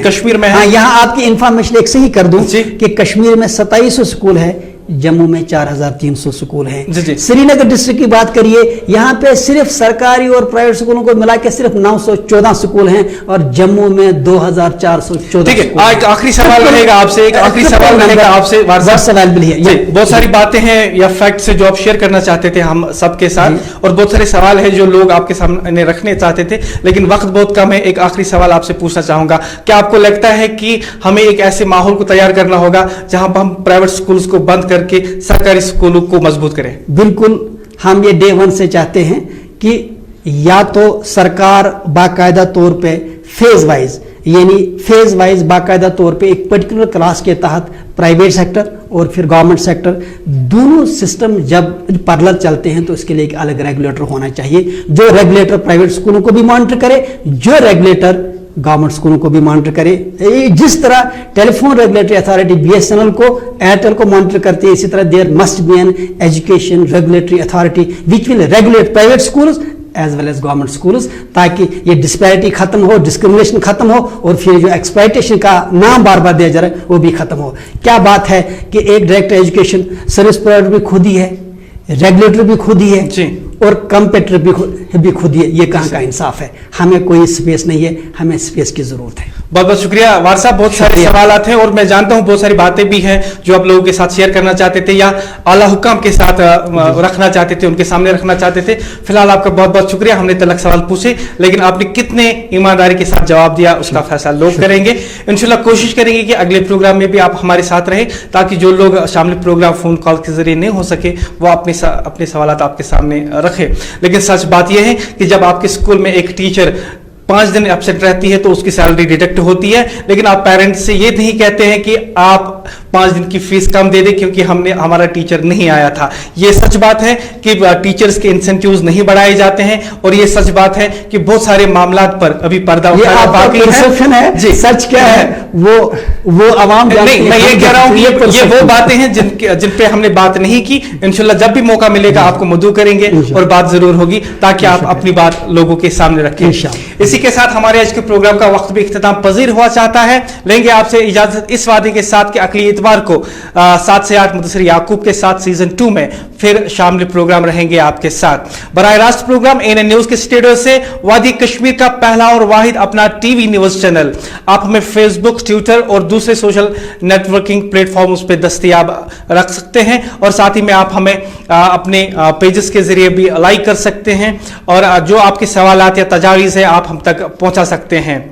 कश्मीर में है। यहाँ आपकी इंफॉर्मेशन एक से ही कर दूं कि कश्मीर में 2700 स्कूल है जम्मू में 4300 स्कूल हैं। जी जी। श्रीनगर डिस्ट्रिक्ट की बात करिए, यहाँ पे सिर्फ सरकारी और प्राइवेट स्कूलों को मिला के सिर्फ 914 स्कूल हैं और जम्मू में 2414। ठीक है, एक आखिरी सवाल रहेगा आपसे, एक आखिरी सवाल रहेगा आपसे। सवाल भी है, बहुत सारी बातें हैं या फैक्ट्स जो आप शेयर करना चाहते थे हम सबके साथ, और बहुत सारे सवाल है जो लोग आपके सामने रखने चाहते थे, लेकिन वक्त बहुत कम है। एक आखिरी सवाल आपसे पूछना चाहूंगा, क्या आपको लगता है कि हमें एक ऐसे माहौल को तैयार करना होगा जहां पर हम प्राइवेट स्कूल्स को बंद करके सरकारी स्कूलों को मजबूत करें? बिल्कुल, हम ये डे वन से चाहते हैं कि या तो सरकार बाकायदा तौर पे फेज वाइज, यानी फेज वाइज बाकायदा तौर पे एक पर्टिकुलर क्लास के तहत प्राइवेट सेक्टर और फिर गवर्नमेंट सेक्टर दोनों सिस्टम जब पैरेलल चलते हैं तो इसके लिए एक अलग रेगुलेटर होना चाहिए, जो रेगुलेटर प्राइवेट स्कूलों को भी मॉनिटर करे, जो रेगुलेटर गवर्नमेंट स्कूलों को भी मॉनिटर करे। जिस तरह टेलीफोन रेगुलेटरी अथॉरिटी BSNL को, एयरटेल को मॉनिटर करती है, इसी तरह there must be an education regulatory authority which will regulate private schools as well as government schools, ताकि ये डिस्पैरिटी खत्म हो, डिस्क्रिमिनेशन खत्म हो और फिर जो एक्सप्लॉयटेशन का नाम बार बार दिया जा रहा है वो भी खत्म हो। क्या बात है कि एक डायरेक्टर एजुकेशन सर्विस प्रोवाइडर भी खुद ही है, रेगुलेटर भी खुद ही है जी, और कंप्यूटर भी खुद ही है। ये कहाँ का इंसाफ है? हमें कोई स्पेस नहीं है, हमें स्पेस की जरूरत है। बहुत बहुत शुक्रिया वार साहब, बहुत सारे सवालात हैं और मैं जानता हूं बहुत सारी बातें भी हैं जो आप लोगों के साथ शेयर करना चाहते थे या आला हुकाम के साथ रखना चाहते थे, उनके सामने रखना चाहते थे। फिलहाल आपका बहुत बहुत शुक्रिया, हमने तलक सवाल पूछे लेकिन आपने कितने ईमानदारी के साथ जवाब दिया उसका फैसला लोग करेंगे। इंशाल्लाह कोशिश करेंगे कि अगले प्रोग्राम में भी आप हमारे साथ रहें, ताकि जो लोग शामिल प्रोग्राम फोन कॉल के जरिए नहीं हो सके वो अपने सवालात आपके सामने रखे। लेकिन सच बात यह है कि जब आपके स्कूल में एक टीचर 5 दिन एब्सेंट रहती है तो उसकी सैलरी डिडक्ट होती है, लेकिन आप पेरेंट्स से ये नहीं कहते हैं कि आप 5 दिन की फीस कम दे दे क्योंकि हमारा टीचर नहीं आया था। ये सच बात है कि टीचर्स के इंसेंटिव्स नहीं बढ़ाए जाते हैं और ये सच बात है कि बहुत सारे मामलों पर अभी पर्दा उठाना बाकी है। जी, सच क्या है वो आवाम नहीं, मैं ये कह रहा हूं कि ये वो बातें हैं जिन पे हमने बात नहीं की। इंशाल्लाह जब भी मौका मिलेगा आपको मदऊ करेंगे और बात जरूर होगी ताकि आप अपनी बात लोगों के सामने रखें। इसी के साथ हमारे आज के प्रोग्राम का वक्त भी इख्तिताम पजीर हुआ चाहता है। लेंगे आपसे इजाजत इस वादे के साथ कि अगली इतवार को 7 से 8 मुदस्सिर याकूब के साथ सीजन 2 में फिर शामिल प्रोग्राम रहेंगे आपके साथ। बराह रास्त प्रोग्राम ANN न्यूज के स्टूडियो से वादी कश्मीर का पहला और वाहिद अपना टीवी न्यूज चैनल। आप हमें फेसबुक, ट्विटर और दूसरे सोशल नेटवर्किंग प्लेटफॉर्म्स पे दस्तयाब रख सकते हैं और साथ ही में आप हमें अपने पेजेस के जरिए भी लाइक कर सकते हैं और जो आपके सवालात या तजावीज़ है आप हम तक पहुंचा सकते हैं।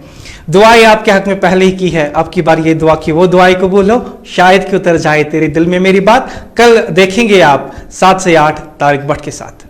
दुआएं आपके हक में पहले ही की है, अब की बार ये दुआ की वो दुआएं कबूल हो, शायद कि उतर जाए तेरे दिल में मेरी बात। कल देखेंगे आप 7 से 8 तारिक भट्ट के साथ।